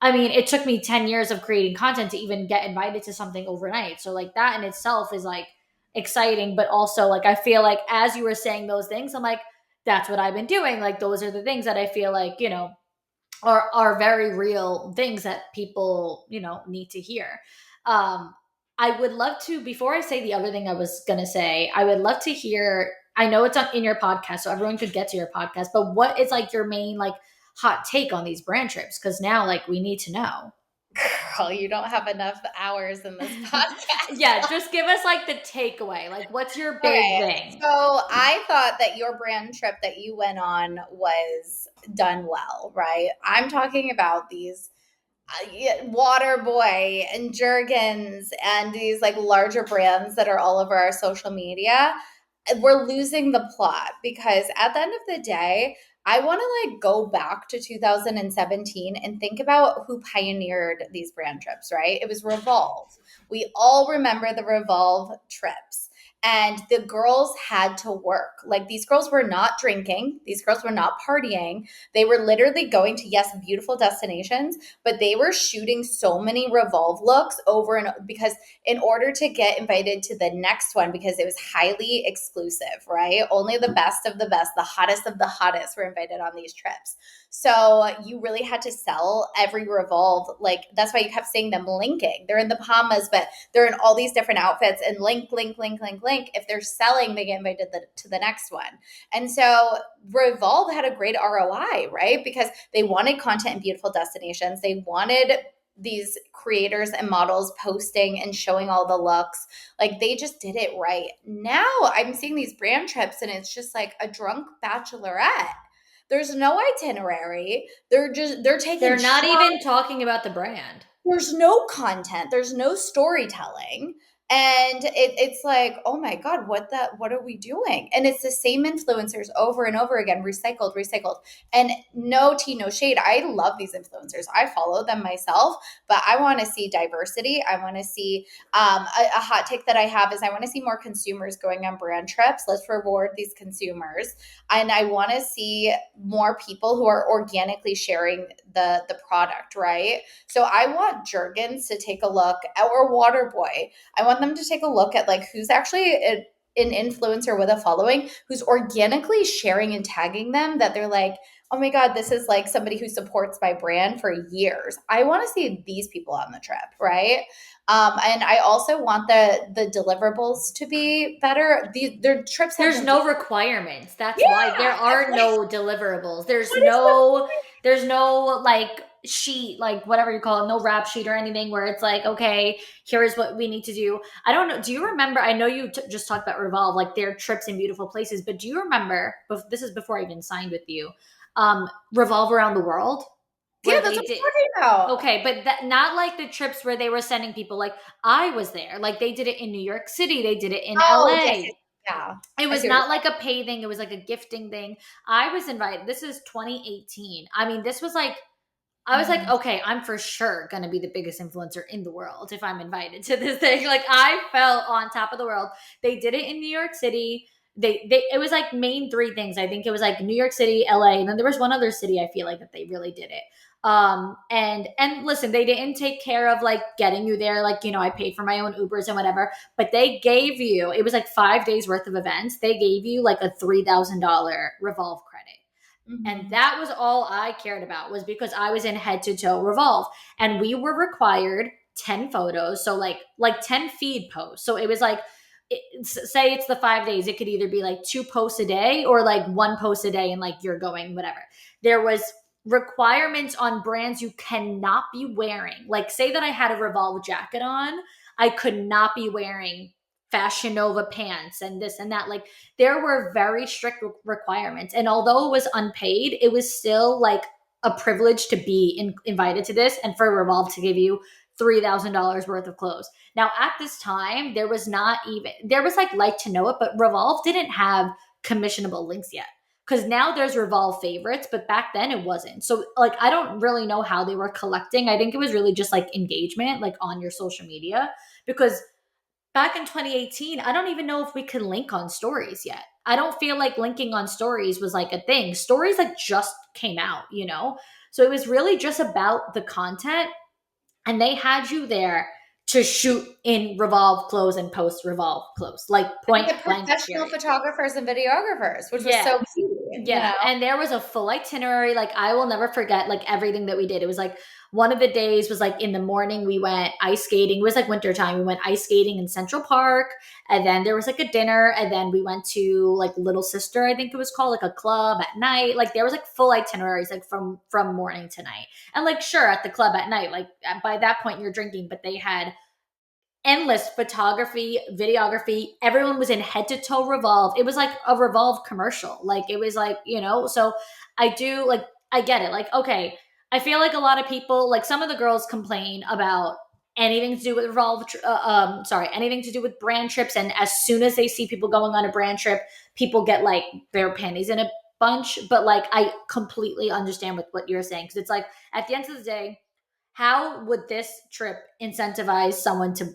I mean, it took me 10 years of creating content to even get invited to something overnight. So like that in itself is like exciting, but also like I feel like as you were saying those things, I'm like, that's what I've been doing. Like those are the things that I feel like, are very real things that people, need to hear. Um, I would love to, before I say the other thing I was gonna say, I would love to hear, I know it's in your podcast, so everyone could get to your podcast, but what is like your main like hot take on these brand trips? Because now like we need to know. Girl, you don't have enough hours in this podcast. Yeah, just give us like the takeaway. Like, what's your big Okay, thing? so I thought that your brand trip that you went on was done well, right? I'm talking about these Waterboy and Jergens and these like larger brands that are all over our social media. We're losing the plot because at the end of the day, I want to like go back to 2017 and think about who pioneered these brand trips, right? It was Revolve. We all remember the Revolve trips. And the girls had to work. Like these girls were not drinking, these girls were not partying. They were literally going to, yes, beautiful destinations, but they were shooting so many Revolve looks over and because in order to get invited to the next one, because it was highly exclusive, right? Only the best of the best, the hottest of the hottest were invited on these trips. So you really had to sell every Revolve. Like that's why you kept seeing them linking. They're in the Bahamas, but they're in all these different outfits and link, link, link, link, link. If they're selling, they get invited to the next one. And so Revolve had a great ROI, right? Because they wanted content in beautiful destinations. They wanted these creators and models posting and showing all the looks. Like they just did it right. Now I'm seeing these brand trips and it's just like a drunk bachelorette. There's no itinerary. They're taking They're not shots. even talking about the brand. There's no content. There's no storytelling. And it's like, oh my God, what are we doing? And it's the same influencers over and over again, recycled. And no tea, no shade. I love these influencers. I follow them myself, but I want to see diversity. I want to see a hot take that I have is I want to see more consumers going on brand trips. Let's reward these consumers. And I want to see more people who are organically sharing the product, right? So I want Jergens to take a look, or Waterboy. I want them to take a look at like who's actually an influencer with a following who's organically sharing and tagging them, that they're like, oh my God, this is like somebody who supports my brand for years. I want to see these people on the trip, right? And I also want the deliverables to be better. Their trips have There's no requirements. That's Yeah, why there are like, no deliverables. There's what is no like sheet, like whatever you call it, no rap sheet or anything where it's like, okay, here's what we need to do. I don't know. Do you remember? I know you just talked about Revolve, like their trips in beautiful places, but do you remember? This is before I even signed with you. Revolve Around the World. Yeah, that's what I'm talking about. Okay, but not like the trips where they were sending people. Like I was there. Like they did it in New York City. They did it in Oh, LA. yes, yeah. It was not like a pay thing. It was like a gifting thing. I was invited. This is 2018. I mean, this was like, I was like, okay, I'm for sure going to be the biggest influencer in the world if I'm invited to this thing. Like I felt on top of the world. They did it in New York City. It was like main three things. I think it was like New York City, LA, and then there was one other city I feel like that they really did it. And listen, they didn't take care of like getting you there. Like, you know, I paid for my own Ubers and whatever, but they gave you, it was like 5 days worth of events. They gave you like a $3,000 Revolve credit. Mm-hmm. And that was all I cared about, was because I was in head to toe Revolve and we were required 10 photos. So like 10 feed posts. So it was like, say it's the 5 days, it could either be like 2 posts a day or like 1 post a day and like you're going whatever. There was requirements on brands you cannot be wearing. Like say that I had a Revolve jacket on, I could not be wearing Fashion Nova pants and this and that. Like there were very strict requirements. And although it was unpaid, it was still like a privilege to be invited to this and for Revolve to give you $3,000 worth of clothes. Now at this time, there was like to know it, but Revolve didn't have commissionable links yet. Because now there's Revolve favorites, but back then it wasn't. So like I don't really know how they were collecting. I think it was really just like engagement, like on your social media. Because back in 2018, I don't even know if we could link on stories yet. I don't feel like linking on stories was like a thing. Stories like just came out, you know? So it was really just about the content, and they had you there to shoot in Revolve clothes and post Revolve clothes, like point blank. Professional photographers and videographers, which was so key. Yeah. You know? And there was a full itinerary. Like I will never forget like everything that we did. It was like one of the days was like in the morning we went ice skating. It was like wintertime. We went ice skating in Central Park. And then there was like a dinner. And then we went to like Little Sister, I think it was called, like a club at night. Like there was like full itineraries like from morning to night. And like sure, at the club at night, like by that point you're drinking, but they had endless photography, videography. Everyone was in head to toe Revolve. It was like a Revolve commercial. Like it was like, you know, so I get it. Like, okay, I feel like a lot of people, like some of the girls complain about anything to do with anything to do with brand trips. And as soon as they see people going on a brand trip, people get like their panties in a bunch. But like, I completely understand with what you're saying. Cause it's like, at the end of the day, how would this trip incentivize someone to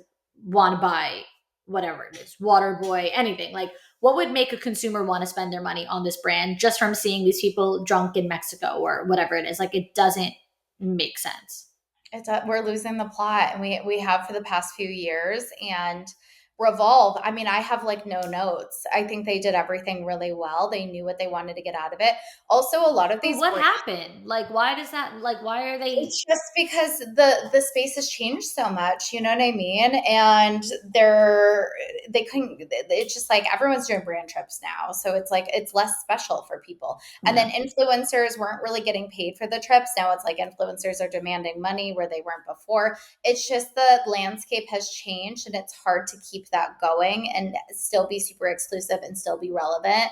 want to buy whatever it is, Waterboy, anything? Like what would make a consumer want to spend their money on this brand just from seeing these people drunk in Mexico or whatever it is? Like it doesn't make sense. We're losing the plot, and we have for the past few years. And Revolve, I mean, I have like no notes. I think they did everything really well. They knew what they wanted to get out of it. Also, a lot of these What happened? Like why does that, like why are they? It's just because the space has changed so much, you know what I mean? And they couldn't, it's just like everyone's doing brand trips now. So it's like it's less special for people. And then influencers weren't really getting paid for the trips. Now it's like influencers are demanding money where they weren't before. It's just the landscape has changed, and it's hard to keep that going and still be super exclusive and still be relevant.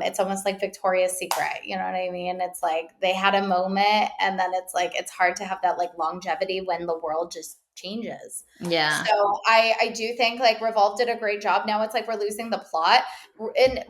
It's almost like Victoria's Secret, you know what I mean? It's like they had a moment, and then it's like it's hard to have that like longevity when the world just changes. Yeah. So I do think like Revolve did a great job. Now it's like we're losing the plot. And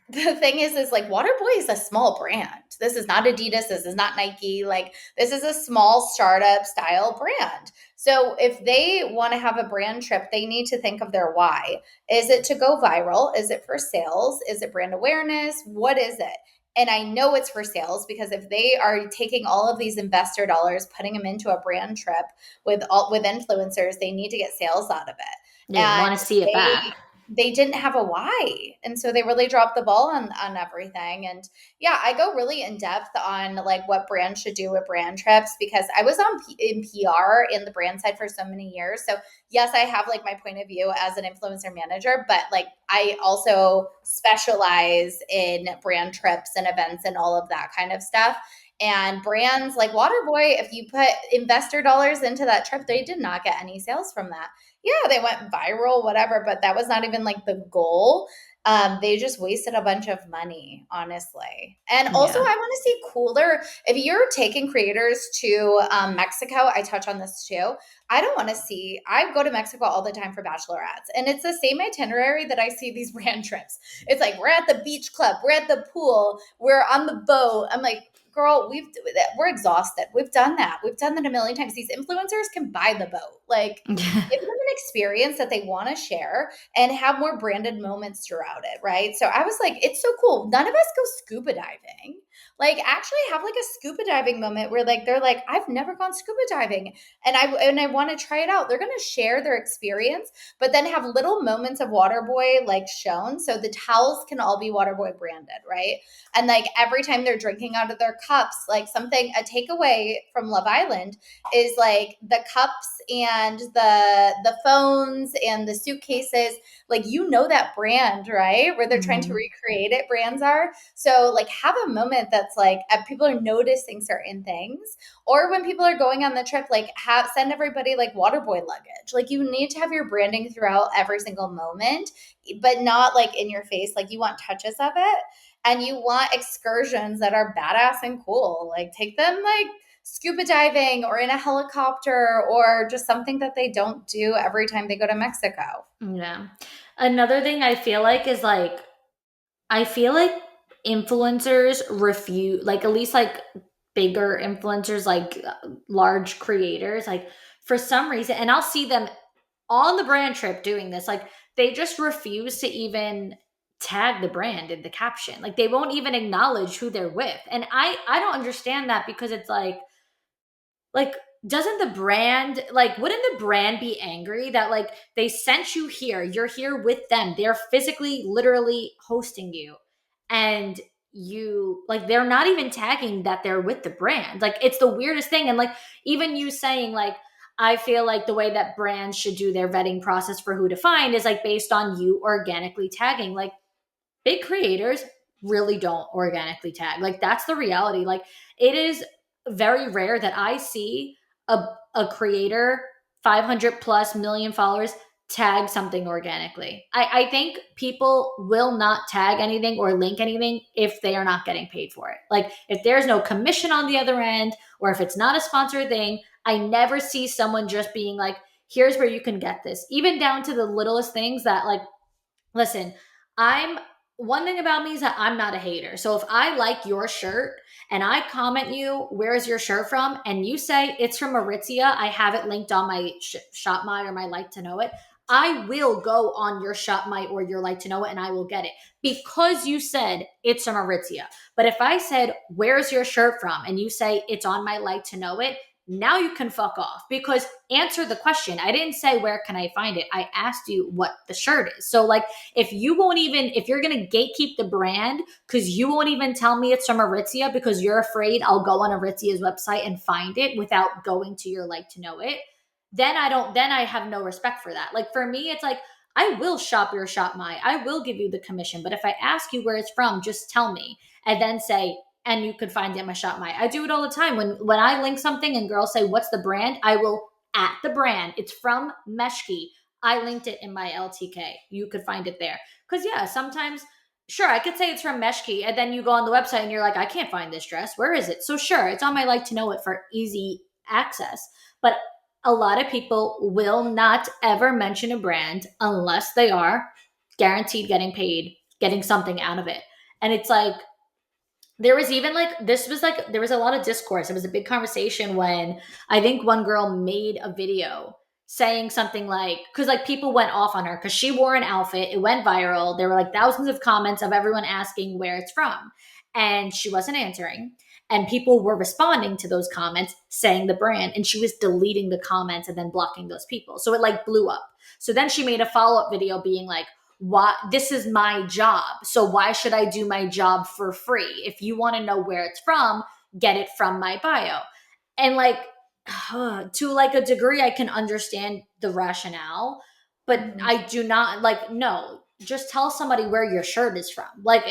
the thing is like Waterboy is a small brand. This is not Adidas. This is not Nike. Like this is a small startup style brand. So if they want to have a brand trip, they need to think of their why. Is it to go viral? Is it for sales? Is it brand awareness? What is it? And I know it's for sales because if they are taking all of these investor dollars, putting them into a brand trip with influencers, they need to get sales out of it. They And want to see it back. they didn't have a why. And so they really dropped the ball on everything. And yeah, I go really in depth on like what brands should do with brand trips because I was in PR in the brand side for so many years. So yes, I have like my point of view as an influencer manager, but like I also specialize in brand trips and events and all of that kind of stuff. And brands like Waterboy, if you put investor dollars into that trip, they did not get any sales from that. Yeah, they went viral, whatever, but that was not even like the goal. They just wasted a bunch of money, honestly. And also, Yeah. I want to see cooler. If you're taking creators to Mexico, I touch on this too. I don't want to see, I go to Mexico all the time for bachelorettes, and it's the same itinerary that I see these brand trips. It's like, we're at the beach club, we're at the pool, we're on the boat. I'm like, girl, we're exhausted. We've done that. We've done that a million times. These influencers can buy the boat. Like, give them an experience that they want to share and have more branded moments throughout it, right? So I was like, it's so cool. None of us go scuba diving. Like, actually have like a scuba diving moment where like they're like, I've never gone scuba diving and I want to try it out. They're going to share their experience, but then have little moments of Waterboy like shown. So the towels can all be Waterboy branded, right? And like every time they're drinking out of their cups, like a takeaway from Love Island is like the cups and the phones and the suitcases, like that brand, right? Where they're trying to recreate it, brands are. So like have a moment that's like people are noticing certain things. Or when people are going on the trip, like send everybody like Waterboy luggage. Like you need to have your branding throughout every single moment, but not like in your face. Like you want touches of it. And you want excursions that are badass and cool. Like take them like scuba diving or in a helicopter or just something that they don't do every time they go to Mexico. Yeah. Another thing I feel like is like, I feel like influencers refuse, like at least like bigger influencers, like large creators, like for some reason, and I'll see them on the brand trip doing this, like they just refuse to even tag the brand in the caption. Like they won't even acknowledge who they're with. And I don't understand that because it's like doesn't the brand, like wouldn't the brand be angry that like they sent you here, you're here with them, they're physically literally hosting you, and you like they're not even tagging that they're with the brand. Like it's the weirdest thing. And like even you saying like I feel like the way that brands should do their vetting process for who to find is like based on you organically tagging. Like big creators really don't organically tag. Like that's the reality. Like it is very rare that I see a creator 500 plus million followers tag something organically. I think people will not tag anything or link anything if they are not getting paid for it. Like if there's no commission on the other end or if it's not a sponsored thing, I never see someone just being like, here's where you can get this. Even down to the littlest things that like, listen, I'm one thing about me is that I'm not a hater. So if I like your shirt and I comment you, where's your shirt from? And you say it's from Aritzia, I have it linked on my Shop My or my Like to Know It. I will go on your Shop My or your Like to Know It and I will get it because you said it's from Aritzia. But if I said, where's your shirt from? And you say it's on my Like to Know It, now you can fuck off because answer the question. I didn't say, where can I find it? I asked you what the shirt is. So like, if you're going to gatekeep the brand because you won't even tell me it's from Aritzia because you're afraid I'll go on Aritzia's website and find it without going to your Like to Know It, then I have no respect for that. Like for me, it's like, I will shop your Shop My. I will give you the commission. But if I ask you where it's from, just tell me and then say, and you could find it in my Shop My. I do it all the time. When I link something and girls say, what's the brand? I will at the brand. It's from Meshki. I linked it in my LTK. You could find it there. Because yeah, sometimes, sure, I could say it's from Meshki, and then you go on the website and you're like, I can't find this dress. Where is it? So sure, it's on my Like to Know It for easy access. But a lot of people will not ever mention a brand unless they are guaranteed getting paid, getting something out of it. And it's like, there was even like, this was like, there was a lot of discourse. It was a big conversation when I think one girl made a video saying something like, because like people went off on her because she wore an outfit. It went viral. There were like thousands of comments of everyone asking where it's from. And she wasn't answering. And people were responding to those comments saying the brand. And she was deleting the comments and then blocking those people. So it like blew up. So then she made a follow up video being like, why, this is my job, so why should I do my job for free? If you want to know where it's from, get it from my bio. And like, to like a degree, I can understand the rationale, but I do not like, no, just tell somebody where your shirt is from. Like,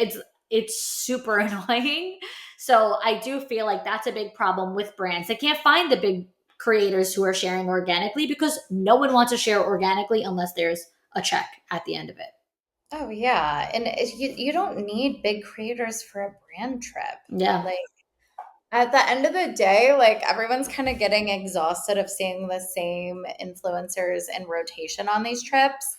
it's super annoying. So I do feel like that's a big problem with brands. They can't find the big creators who are sharing organically because no one wants to share organically unless there's a check at the end of it. Oh yeah, and you don't need big creators for a brand trip. Yeah. Like at the end of the day, like everyone's kind of getting exhausted of seeing the same influencers in rotation on these trips.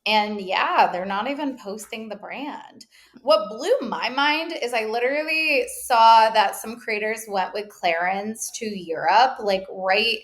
And yeah, they're not even posting the brand. What blew my mind is I literally saw that some creators went with Clarins to Europe, like right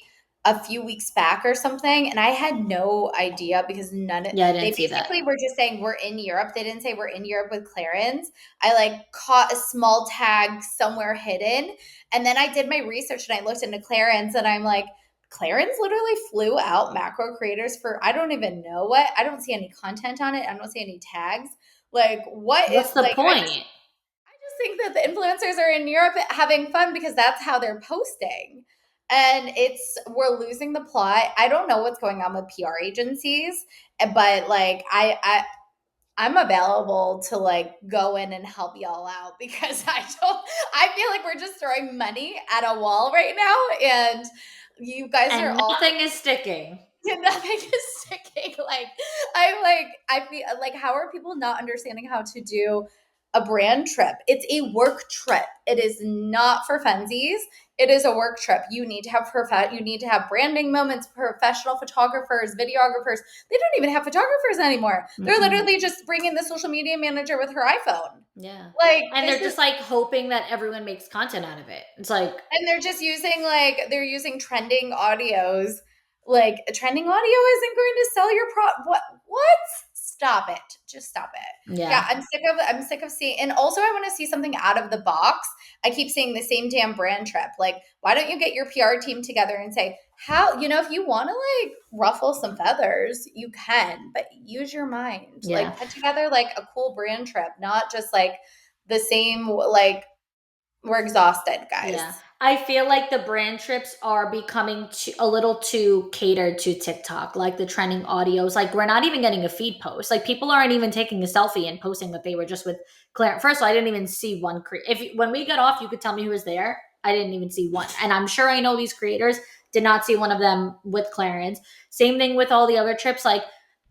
a few weeks back or something. And I had no idea because Yeah, I they didn't see that. basically were just saying we're in Europe. They didn't say we're in Europe with Clarins. I like caught a small tag somewhere hidden. And then I did my research and I looked into Clarins and I'm like, Clarins literally flew out macro creators for I don't even know what. I don't see any content on it. I don't see any tags. Like what is What's the like point? I just think that the influencers are in Europe having fun because that's how they're posting. And it's we're losing the plot. I don't know what's going on with PR agencies, but like I'm available to like go in and help y'all out because I feel like we're just throwing money at a wall right now and you guys are And all nothing is sticking. nothing is sticking. I feel like how are people not understanding how to do a brand trip? It's a work trip. It is not for funsies. It is a work trip. You need to have you need to have branding moments, professional photographers, videographers. They don't even have photographers anymore. They're literally just bringing the social media manager with her iPhone. Yeah. Like And they're just like hoping that everyone makes content out of it. It's like, and they're just using they're using trending audios. Like trending audio isn't going to sell your what? Stop it. Just stop it. Yeah, I'm sick of seeing and also I want to see something out of the box. I keep seeing the same damn brand trip. Like, why don't you get your PR team together and say, how, if you want to like ruffle some feathers, you can, but use your mind. Yeah. Like put together like a cool brand trip, not just like the same like we're exhausted, guys. Yeah. I feel like the brand trips are becoming a little too catered to TikTok, like the trending audios. Like, we're not even getting a feed post. Like, people aren't even taking a selfie and posting that they were just with Claire. First of all, I didn't even see one. When we got off, you could tell me who was there. I didn't even see one. And I'm sure I know these creators did not see one of them with Clarence. Same thing with all the other trips. Like,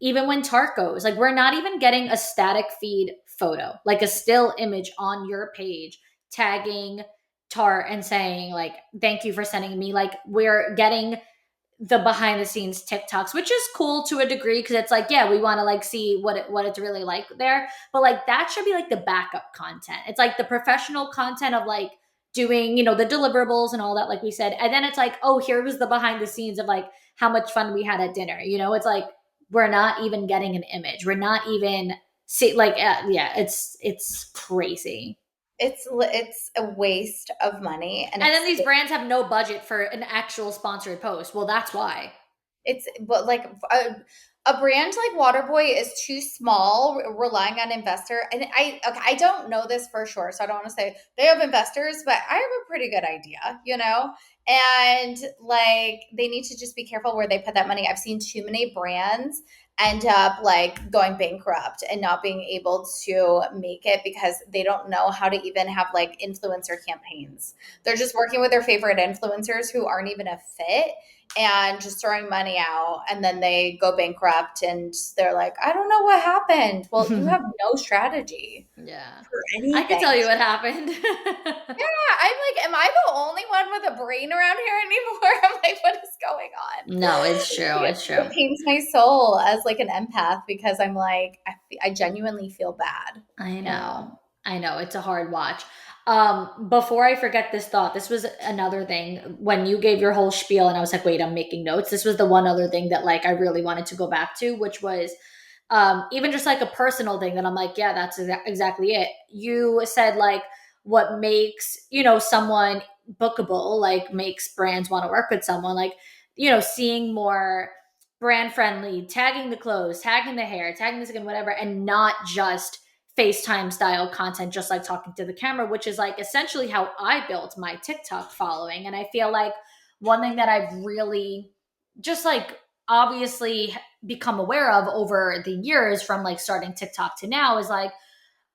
even when Tart goes, like, we're not even getting a static feed photo, like a still image on your page tagging Tart and saying like, thank you for sending me. Like, we're getting the behind the scenes TikToks, which is cool to a degree because it's like, yeah, we want to like see what it's really like there. But like, that should be like the backup content. It's like the professional content of like doing, the deliverables and all that, like we said. And then it's like, oh, here was the behind the scenes of like how much fun we had at dinner. It's like, we're not even getting an image. We're not even it's crazy. It's a waste of money, and then these brands have no budget for an actual sponsored post. Well, that's why. But like a brand like Waterboy is too small, relying on investor. And I don't know this for sure, so I don't want to say they have investors, but I have a pretty good idea, And like they need to just be careful where they put that money. I've seen too many brands end up like going bankrupt and not being able to make it because they don't know how to even have like influencer campaigns. They're just working with their favorite influencers who aren't even a fit and just throwing money out, and then they go bankrupt and they're like, I don't know what happened. Well, you have no strategy. Yeah. For anything. I can tell you what happened. Yeah, I'm like, am I the only one with a brain around here anymore? I'm like, what is going on? No, it's true. It's true. It pains my soul as like an empath because I'm like, I genuinely feel bad. I You know? know. I know. It's a hard watch. Before I forget this thought, this was another thing when you gave your whole spiel and I was like, wait, I'm making notes. This was the one other thing that like I really wanted to go back to, which was even just like a personal thing that I'm like, yeah, that's exactly it. You said like what makes, someone bookable, like makes brands want to work with someone, like, seeing more brand friendly, tagging the clothes, tagging the hair, tagging the skin, whatever, and not just FaceTime style content, just like talking to the camera, which is like essentially how I built my TikTok following. And I feel like one thing that I've really just like obviously become aware of over the years from like starting TikTok to now is like,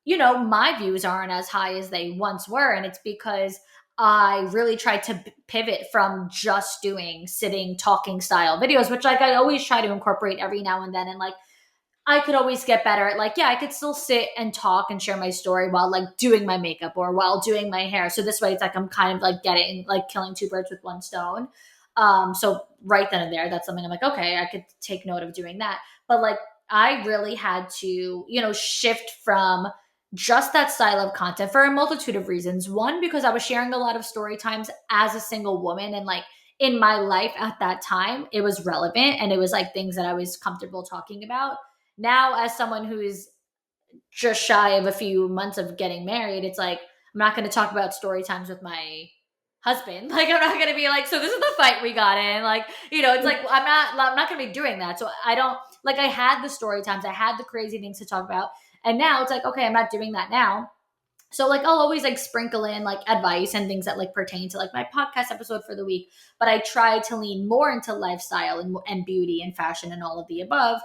my views aren't as high as they once were. And it's because I really tried to pivot from just doing sitting talking style videos, which like I always try to incorporate every now and then. And like, I could always get better at like, yeah, I could still sit and talk and share my story while like doing my makeup or while doing my hair. So this way it's like I'm kind of like killing two birds with one stone. So right then and there, that's something I'm like, okay, I could take note of doing that. But like I really had to, shift from just that style of content for a multitude of reasons. One, because I was sharing a lot of story times as a single woman and like in my life at that time, it was relevant and it was like things that I was comfortable talking about. Now, as someone who's just shy of a few months of getting married, it's like I'm not going to talk about story times with my husband. Like I'm not going to be like, so this is the fight we got in. Like, it's like I'm not going to be doing that. So I don't like I had the story times, I had the crazy things to talk about, and now it's like okay, I'm not doing that now. So like I'll always like sprinkle in like advice and things that like pertain to like my podcast episode for the week, but I try to lean more into lifestyle and beauty and fashion and all of the above.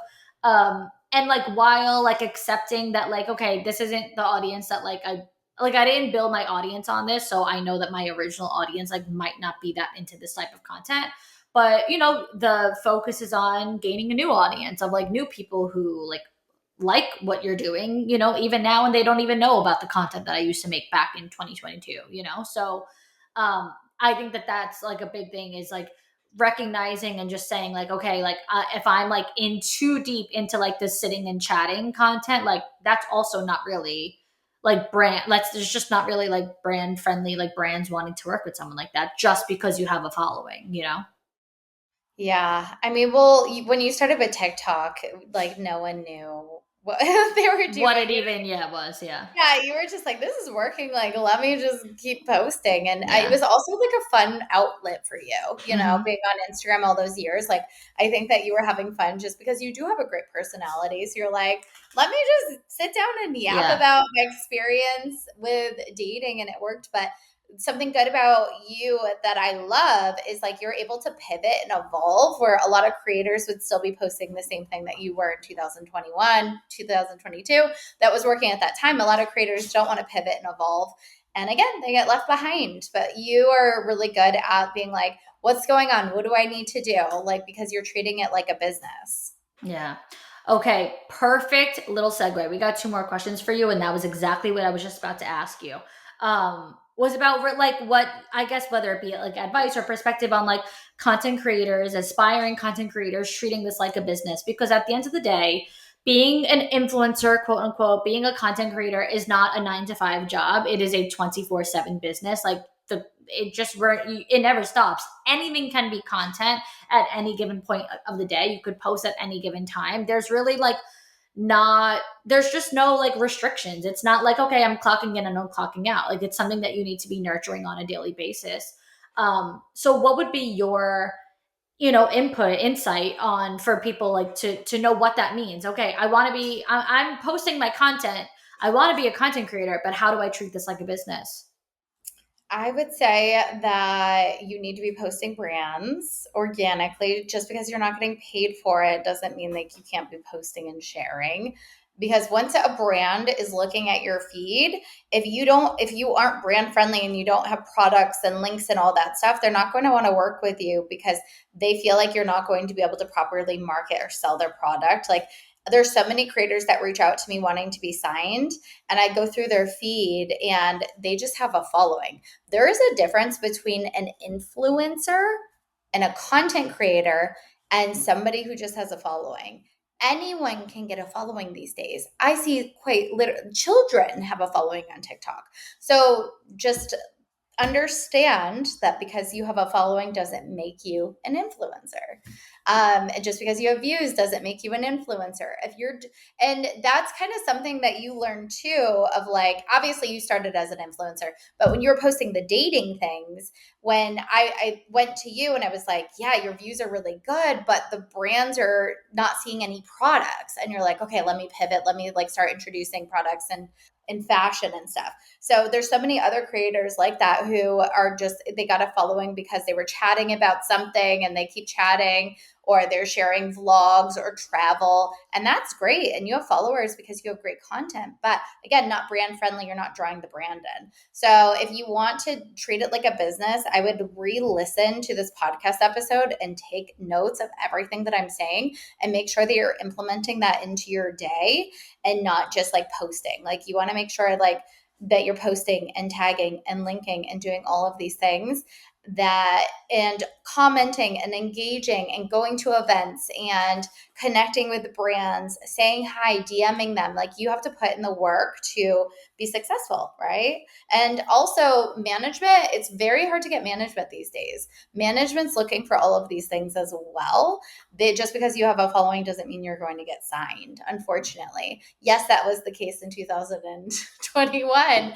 And like while like accepting that like okay, this isn't the audience that I didn't build my audience on this, so I know that my original audience like might not be that into this type of content. But the focus is on gaining a new audience of like new people who like what you're doing, even now, and they don't even know about the content that I used to make back in 2022, So I think that that's like a big thing is like recognizing and just saying like, okay, like if I'm like in too deep into like this sitting and chatting content, like that's also not really like there's just not really like brand friendly, like brands wanting to work with someone like that just because you have a following. Yeah. I mean, well, when you started with TikTok, like no one knew what they were doing. What it even was, yeah. Yeah, you were just like, this is working. Like, let me just keep posting. And Yeah. it was also like a fun outlet for you, being on Instagram all those years. Like, I think that you were having fun just because you do have a great personality. So you're like, let me just sit down and yap about my experience with dating. And it worked. But something good about you that I love is like you're able to pivot and evolve where a lot of creators would still be posting the same thing that you were in 2021, 2022 that was working at that time. A lot of creators don't want to pivot and evolve. And again, they get left behind. But you are really good at being like, what's going on? What do I need to do? Like, because you're treating it like a business. Yeah. Okay. Perfect little segue. We got two more questions for you. And that was exactly what I was just about to ask you. Was about like what I guess whether it be like advice or perspective on like content creators, aspiring content creators treating this like a business, because at the end of the day, being an influencer, quote unquote, being a content creator is not a 9 to 5 job. It is a 24/7 business. Like it never stops. Anything can be content at any given point of the day. You could post at any given time. There's really like there's just no like restrictions. It's not like, okay, I'm clocking in and I'm clocking out. Like it's something that you need to be nurturing on a daily basis. So what would be your, insight on for people like to know what that means? Okay, I'm posting my content. I want to be a content creator, but how do I treat this like a business? I would say that you need to be posting brands organically. Just because you're not getting paid for it doesn't mean like you can't be posting and sharing. Because once a brand is looking at your feed, if you aren't brand friendly and you don't have products and links and all that stuff, they're not going to want to work with you because they feel like you're not going to be able to properly market or sell their product. Like there's so many creators that reach out to me wanting to be signed, and I go through their feed and they just have a following. There is a difference between an influencer and a content creator and somebody who just has a following. Anyone can get a following these days. I see children have a following on TikTok. So just understand that because you have a following doesn't make you an influencer. And just because you have views doesn't make you an influencer. And that's kind of something that you learn too, of like, obviously you started as an influencer, but when you were posting the dating things, when I went to you and I was like, yeah, your views are really good, but the brands are not seeing any products. And you're like, okay, let me pivot. Let me like start introducing products and in fashion and stuff. So there's so many other creators like that who are just, they got a following because they were chatting about something and they keep chatting, or they're sharing vlogs or travel. And that's great. And you have followers because you have great content. But again, not brand friendly. You're not drawing the brand in. So if you want to treat it like a business, I would re-listen to this podcast episode and take notes of everything that I'm saying and make sure that you're implementing that into your day and not just like posting. Like you want to make sure like that you're posting and tagging and linking and doing all of these things, that and commenting and engaging and going to events and connecting with brands, saying hi, DMing them. Like you have to put in the work to be successful, right? And also management, it's very hard to get management these days. Management's looking for all of these things as well. Just because you have a following doesn't mean you're going to get signed, unfortunately. Yes, that was the case in 2021.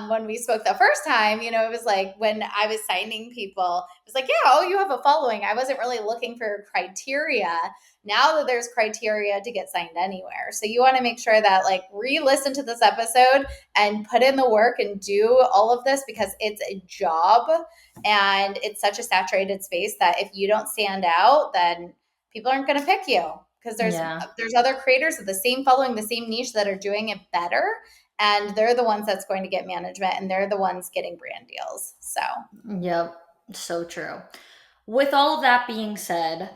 When we spoke the first time, it was like when I was signing people, it was like, yeah, oh, you have a following. I wasn't really looking for criteria. Now that there's criteria to get signed anywhere. So you want to make sure that like re-listen to this episode and put in the work and do all of this, because it's a job and it's such a saturated space that if you don't stand out, then people aren't going to pick you, because there's other creators of the same following, the same niche, that are doing it better. And they're the ones that's going to get management, and they're the ones getting brand deals. So, yep, so true. With all of that being said,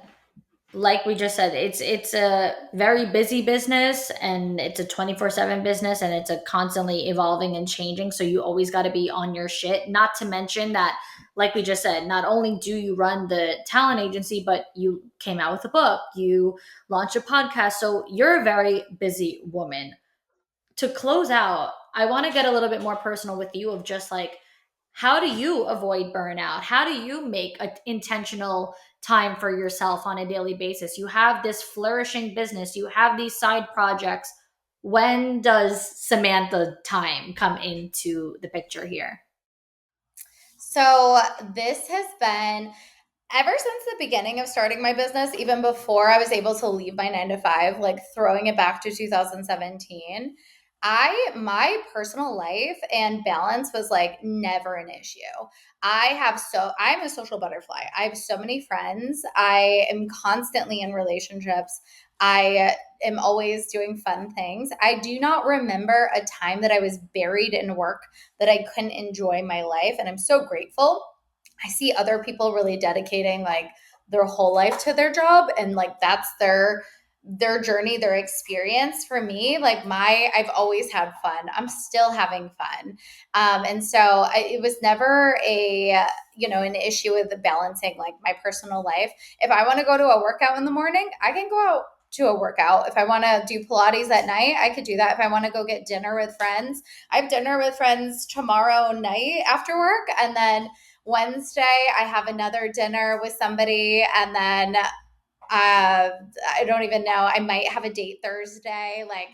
like we just said, it's a very busy business, and it's a 24/7 business, and it's a constantly evolving and changing. So you always got to be on your shit. Not to mention that, like we just said, not only do you run the talent agency, but you came out with a book, you launched a podcast. So you're a very busy woman. To close out, I want to get a little bit more personal with you, of just like, how do you avoid burnout? How do you make an intentional time for yourself on a daily basis? You have this flourishing business, you have these side projects. When does Samantha time come into the picture here? So this has been ever since the beginning of starting my business, even before I was able to leave my 9 to 5, like throwing it back to 2017, my personal life and balance was like never an issue. I'm a social butterfly. I have so many friends. I am constantly in relationships. I am always doing fun things. I do not remember a time that I was buried in work that I couldn't enjoy my life. And I'm so grateful. I see other people really dedicating like their whole life to their job, and like that's their journey, their experience. For me, like I've always had fun. I'm still having fun. And so it was never an issue with the balancing like my personal life. If I want to go to a workout in the morning, I can go out to a workout. If I want to do Pilates at night, I could do that. If I want to go get dinner with friends, I have dinner with friends tomorrow night after work. And then Wednesday, I have another dinner with somebody. And then I don't even know. I might have a date Thursday. Like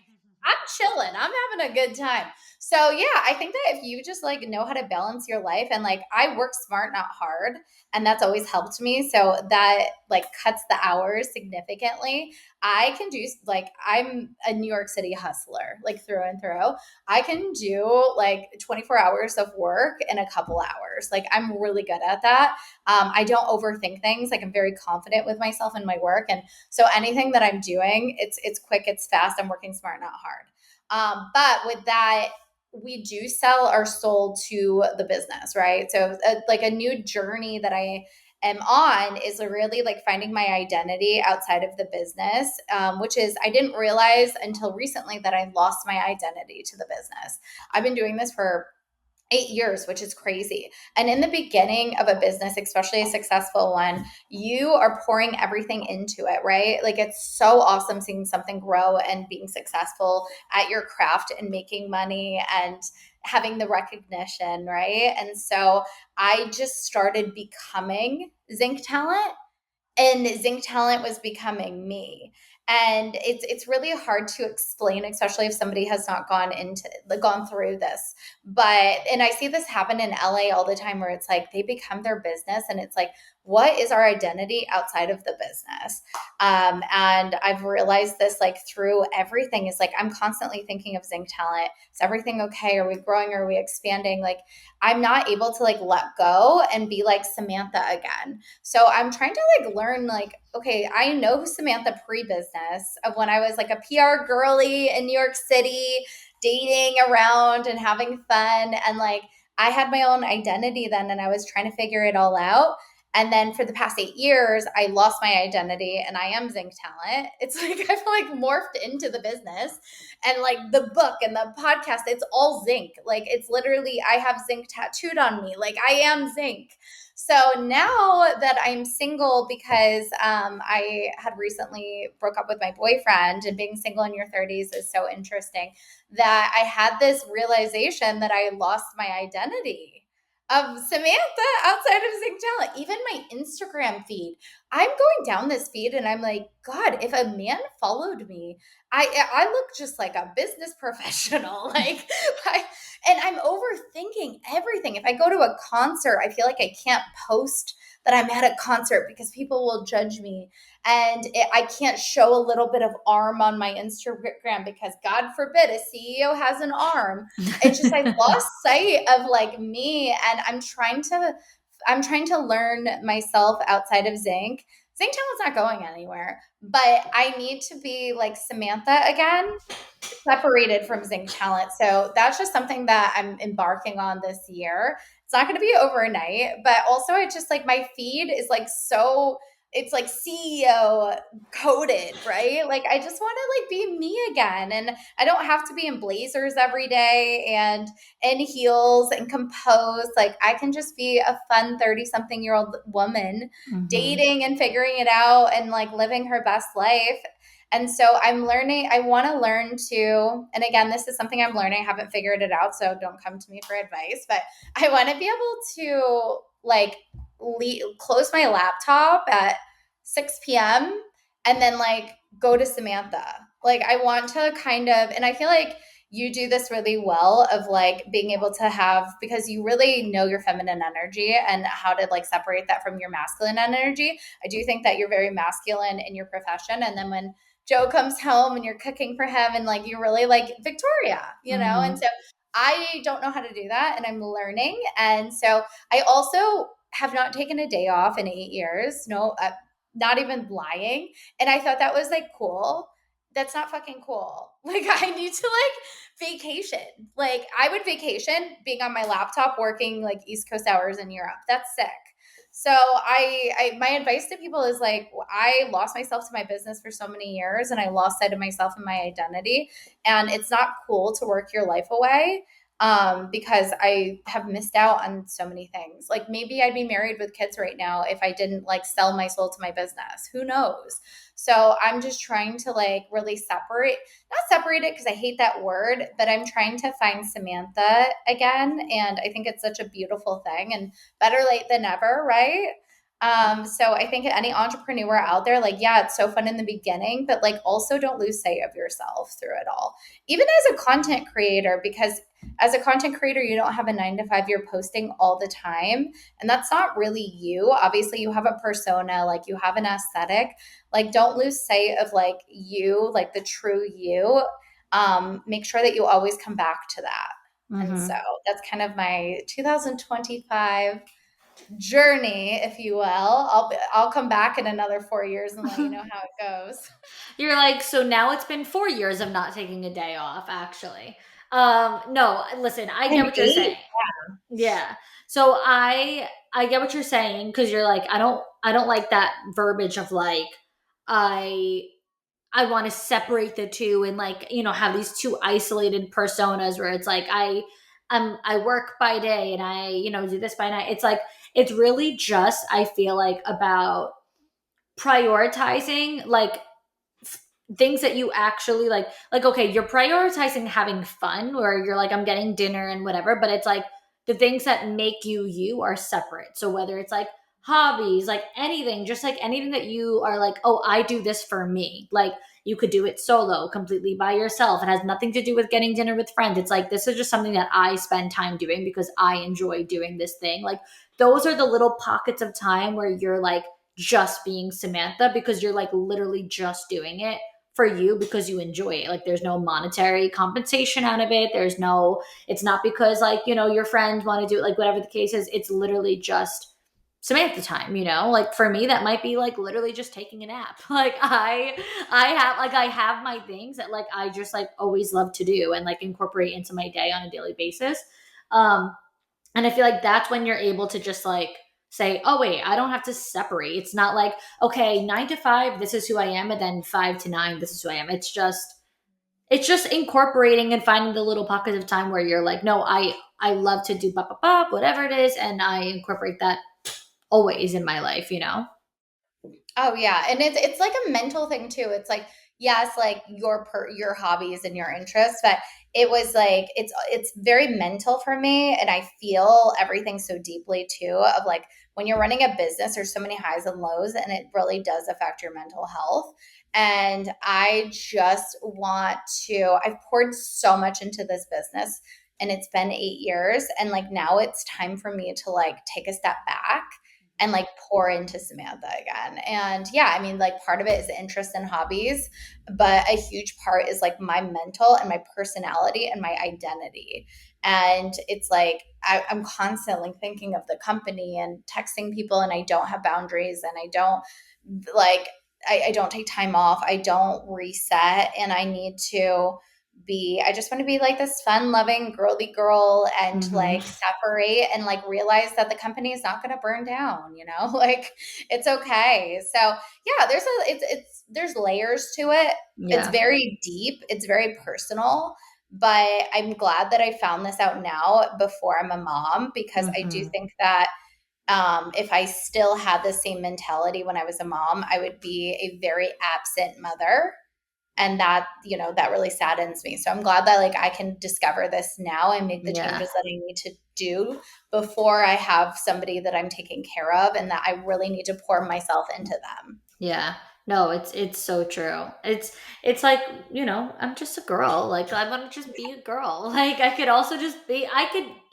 I'm chilling. I'm having a good time. So yeah, I think that if you just like know how to balance your life, and like I work smart, not hard, and that's always helped me. So that like cuts the hours significantly. I can do like I'm a New York City hustler, like through and through. I can do like 24 hours of work in a couple hours. Like I'm really good at that. I don't overthink things. Like I'm very confident with myself and my work. And so anything that I'm doing, it's quick, it's fast. I'm working smart, not hard. But with that, we do sell our soul to the business, right? So like a new journey that I am on is really like finding my identity outside of the business, which is, I didn't realize until recently that I lost my identity to the business. I've been doing this for 8 years, which is crazy. And in the beginning of a business, especially a successful one, you are pouring everything into it, right? Like it's so awesome seeing something grow and being successful at your craft and making money and having the recognition, right? And so I just started becoming Zinc talent, and Zinc talent was becoming me. And it's really hard to explain, especially if somebody has not gone through this. But and I see this happen in LA all the time, where it's like they become their business, and it's like, what is our identity outside of the business? And I've realized this like through everything is like I'm constantly thinking of Zinc talent. Is everything okay? Are we growing? Are we expanding? Like I'm not able to like let go and be like Samantha again. So I'm trying to like learn like, okay, I know Samantha pre-business of when I was like a PR girly in New York City, dating around and having fun. And like I had my own identity then, and I was trying to figure it all out. And then for the past 8 years, I lost my identity and I am Zinc talent. It's like I've like morphed into the business, and like the book and the podcast, it's all Zinc. Like it's literally, I have Zinc tattooed on me. Like I am Zinc. So now that I'm single, because I had recently broke up with my boyfriend, and being single in your 30s is so interesting, that I had this realization that I lost my identity of Samantha outside of Zink Talent. Even my Instagram feed, I'm going down this feed and I'm like, God, if a man followed me, I look just like a business professional. Like, and I'm overthinking everything. If I go to a concert, I feel like I can't post that I'm at a concert because people will judge me. And I can't show a little bit of arm on my Instagram because God forbid a CEO has an arm. It's just I lost sight of like me, and I'm trying to learn myself outside of Zinc. Zinc Talent's not going anywhere, but I need to be like Samantha again, separated from Zinc Talent. So that's just something that I'm embarking on this year. It's not going to be overnight, but also it's just like my feed is like so, it's like CEO coded, right? Like I just want to like be me again, and I don't have to be in blazers every day and in heels and composed. Like I can just be a fun 30-something-year-old woman dating and figuring it out and like living her best life. And so I'm learning, I want to learn to, and again, this is something I'm learning. I haven't figured it out, so don't come to me for advice, but I want to be able to like close my laptop at 6 p.m. and then like go to Samantha. Like I want to kind of, and I feel like you do this really well of like being able to have, because you really know your feminine energy and how to like separate that from your masculine energy. I do think that you're very masculine in your profession. And then when Joe comes home and you're cooking for him and like you're really like Victoria, you know? And so I don't know how to do that, and I'm learning. And so I also have not taken a day off in 8 years. No, not even lying. And I thought that was like cool. That's not fucking cool. Like I need to like vacation. Like I would vacation being on my laptop working like East Coast hours in Europe. That's sick. So I my advice to people is like, I lost myself to my business for so many years, and I lost sight of myself and my identity. And it's not cool to work your life away, because I have missed out on so many things. Like maybe I'd be married with kids right now if I didn't like sell my soul to my business. Who knows? So I'm just trying to like really not separate it because I hate that word, but I'm trying to find Samantha again. And I think it's such a beautiful thing, and better late than never, right? So I think any entrepreneur out there, like, yeah, it's so fun in the beginning, but like also don't lose sight of yourself through it all. Even as a content creator, because as a content creator, you don't have a 9 to 5, you're posting all the time. And that's not really you. Obviously, you have a persona, like you have an aesthetic. Like, don't lose sight of like you, like the true you. Make sure that you always come back to that. And so that's kind of my 2025 journey, if you will. I'll come back in another 4 years and let you know how it goes. You're like, so now it's been 4 years of not taking a day off, actually. No, listen, I get what you're saying. Yeah. So I get what you're saying, because you're like, I don't like that verbiage of like, I want to separate the two and like, have these two isolated personas where it's like I work by day and I, do this by night. It's like, it's really just, I feel like, about prioritizing like things that you actually like, okay, you're prioritizing having fun, where you're like, I'm getting dinner and whatever, but it's like the things that make you are separate. So whether it's like hobbies, like anything, just like anything that you are like, oh, I do this for me. Like, you could do it solo, completely by yourself. It has nothing to do with getting dinner with friends. It's like, this is just something that I spend time doing because I enjoy doing this thing. Like, those are the little pockets of time where you're like just being Samantha, because you're like literally just doing it for you because you enjoy it. Like, there's no monetary compensation out of it. It's not because like, your friends want to do it, like whatever the case is. It's literally just Samantha time, like for me, that might be like literally just taking a nap. Like I have my things that like, I just like always love to do and like incorporate into my day on a daily basis. And I feel like that's when you're able to just like say, oh, wait, I don't have to separate. It's not like, okay, 9 to 5, this is who I am. And then 5 to 9, this is who I am. It's just incorporating and finding the little pockets of time where you're like, no, I love to do whatever it is. And I incorporate that always in my life, Oh yeah, and it's like a mental thing too. It's like, yes, like your hobbies and your interests, but it was like it's very mental for me, and I feel everything so deeply too. Of like, when you're running a business, there's so many highs and lows, and it really does affect your mental health. And I just want to. I've poured so much into this business, and it's been 8 years, and like now it's time for me to like take a step back and like pour into Samantha again. And yeah, I mean, like part of it is interest and hobbies, but a huge part is like my mental and my personality and my identity. And it's like I'm constantly thinking of the company and texting people, and I don't have boundaries, and I don't like I don't take time off. I don't reset, and I need to I just want to be like this fun loving girly girl and like separate and like realize that the company is not going to burn down, like it's okay. So yeah, there's layers to it. Yeah. It's very deep. It's very personal, but I'm glad that I found this out now before I'm a mom, because I do think that if I still had the same mentality when I was a mom, I would be a very absent mother. And that, that really saddens me. So I'm glad that like I can discover this now and make the changes that I need to do before I have somebody that I'm taking care of, and that I really need to pour myself into them. Yeah. No, it's so true. It's like, I'm just a girl. Like, I want to just be a girl. Like, I could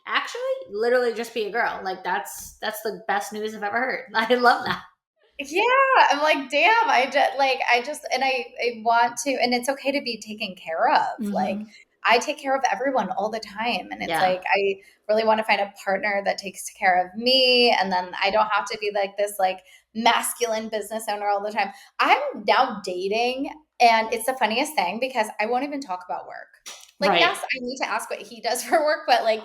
actually literally just be a girl. Like, that's the best news I've ever heard. I love that. Yeah, I'm like, damn, I want to, and it's okay to be taken care of. Like, I take care of everyone all the time. And it's like, I really want to find a partner that takes care of me. And then I don't have to be like this, like masculine business owner all the time. I'm now dating, and it's the funniest thing because I won't even talk about work. Like, yes, I need to ask what he does for work, but like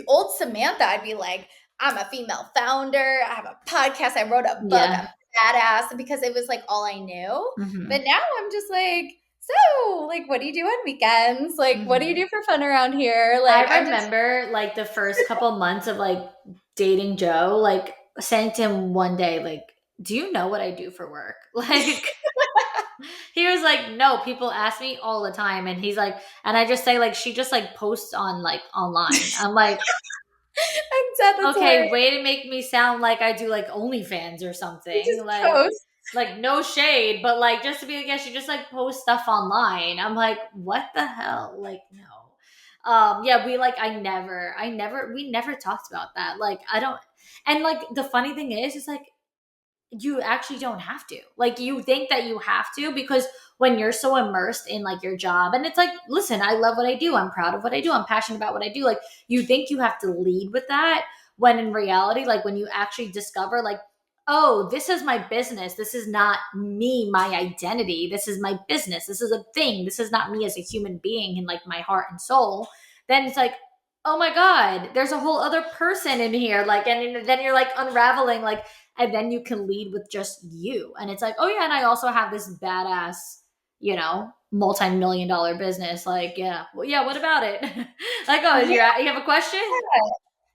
old Samantha, I'd be like, I'm a female founder. I have a podcast. I wrote a book. I'm badass, because it was like all I knew. But now I'm just like, so like, what do you do on weekends? Like, what do you do for fun around here? Like, I remember like the first couple months of like dating Joe, like saying to him one day, like, do you know what I do for work? Like, he was like, no, people ask me all the time. And he's like, and I just say like, she just like posts on like online. I'm like, okay, way to make me sound like I do like OnlyFans or something. Like, post. Like, no shade, but like, just to be like, yeah, she just like posts stuff online. I'm like, what the hell? Like, no. Yeah, we never talked about that. Like, I don't, and like, the funny thing is like, you actually don't have to. Like, you think that you have to, because when you're so immersed in like your job, and it's like, listen, I love what I do. I'm proud of what I do. I'm passionate about what I do. Like, you think you have to lead with that, when in reality, like when you actually discover like, oh, this is my business. This is not me, my identity. This is my business. This is a thing. This is not me as a human being and like my heart and soul. Then it's like, oh my God, there's a whole other person in here. Like, and then you're like unraveling, like, and then you can lead with just you. And it's like, oh yeah, and I also have this badass, multi-million dollar business. Like, yeah, well, yeah, what about it? Like, oh, Yeah. you have a question?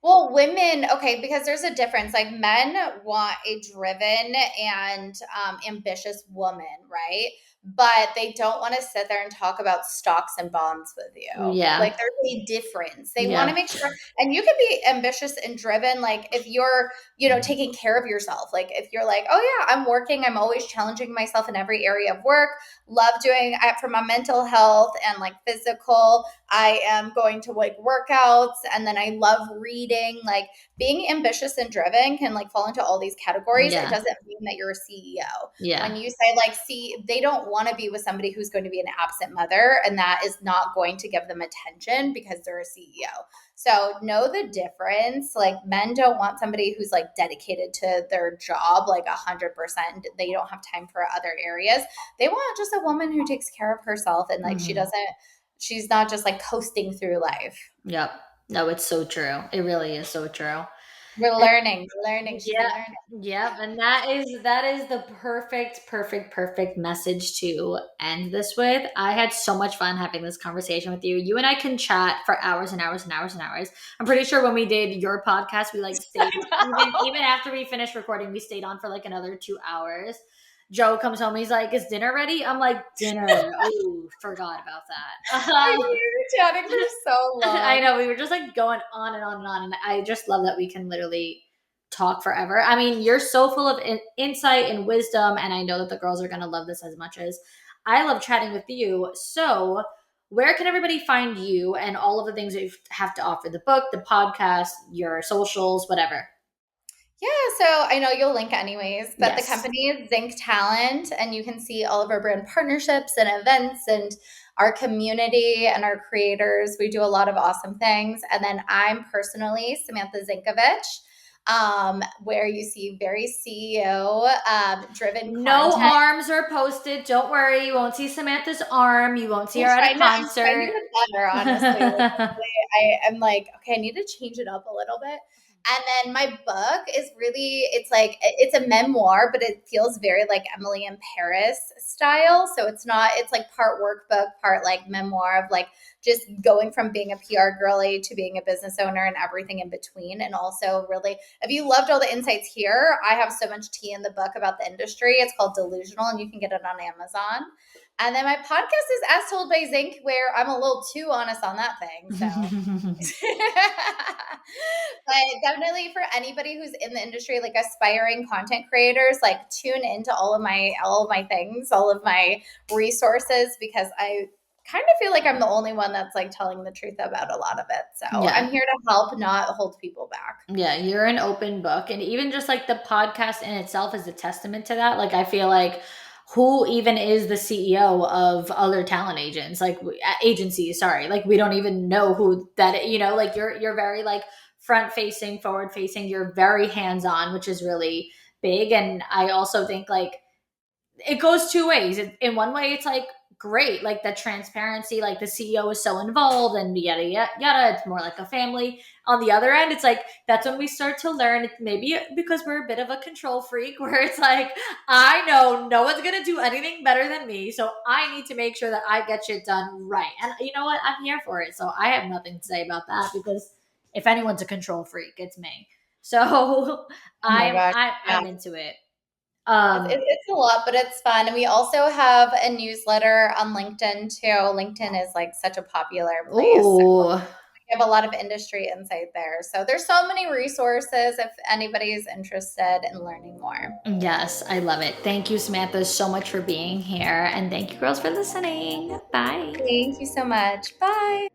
Well, women, okay, because there's a difference. Like men want a driven and ambitious woman, right? But they don't want to sit there and talk about stocks and bonds with you. Yeah. Like there's a difference. They want to Yeah. make sure, and you can be ambitious and driven. Like if you're, taking care of yourself. Like if you're like, oh yeah, I'm working. I'm always challenging myself in every area of work. Love doing for my mental health and like physical. I am going to like workouts and then I love reading. Like being ambitious and driven can like fall into all these categories. It Yeah. doesn't mean that you're a CEO. Yeah. When you say like, see, they don't want to be with somebody who's going to be an absent mother and that is not going to give them attention because they're a CEO. So know the difference. Like men don't want somebody who's like dedicated to their job, like 100%. They don't have time for other areas. They want just a woman who takes care of herself and like she's not just like coasting through life. Yep. No, it's so true. It really is so true. We're learning. She's Yeah, learning. yeah, and that is the perfect message to end this with. I had so much fun having this conversation with you. You and I can chat for hours and hours and hours and hours. I'm pretty sure when we did your podcast, we like stayed even after we finished recording, we stayed on for like another 2 hours. Joe comes home, he's like, "Is dinner ready?" I'm like, "Dinner." Oh, forgot about that. We were chatting for so long. I know, we were just like going on and on and on, and I just love that we can literally talk forever. I mean, you're so full of insight and wisdom, and I know that the girls are going to love this as much as I love chatting with you. So, where can everybody find you and all of the things that you have to offer? The book, the podcast, your socials, whatever. Yeah, so I know you'll link anyways, but Yes. the company is Zink Talent, and you can see all of our brand partnerships and events and our community and our creators. We do a lot of awesome things. And then I'm personally Samantha Zinkovich, where you see very CEO driven No content. arms are posted. Don't worry. You won't see Samantha's arm. You won't see her at a concert. I'm trying to get better, honestly. I am like, okay, I need to change it up a little bit. And then my book is really, it's a memoir, but it feels very like Emily in Paris style. So it's like part workbook, part like memoir of like just going from being a PR girly to being a business owner and everything in between. And also really, if you loved all the insights here, I have so much tea in the book about the industry. It's called Delusional and you can get it on Amazon. And then my podcast is As Told by Zink, where I'm a little too honest on that thing. So, but definitely for anybody who's in the industry, like aspiring content creators, like tune into all of my things, all of my resources, because I kind of feel like I'm the only one that's like telling the truth about a lot of it. So Yeah. I'm here to help, not hold people back. Yeah, you're an open book. And even just like the podcast in itself is a testament to that. Like, I feel like who even is the CEO of other talent agents, like agencies, sorry, like we don't even know who that, like you're very like front facing, forward facing, you're very hands on, which is really big. And I also think like it goes two ways. In one way, it's like great, like the transparency, like the CEO is so involved and yada yada yada. It's more like a family. On the other end, it's like that's when we start to learn. Maybe because we're a bit of a control freak, where it's like I know no one's gonna do anything better than me, so I need to make sure that I get shit done right. And you know what? I'm here for it, so I have nothing to say about that because if anyone's a control freak, it's me. So Oh my gosh, yeah. I'm into it. It's a lot, but it's fun. And we also have a newsletter on LinkedIn too. LinkedIn is like such a popular place. So we have a lot of industry insight there. So there's so many resources if anybody is interested in learning more. Yes, I love it. Thank you, Samantha, so much for being here. And thank you, girls, for listening. Bye. Thank you so much. Bye.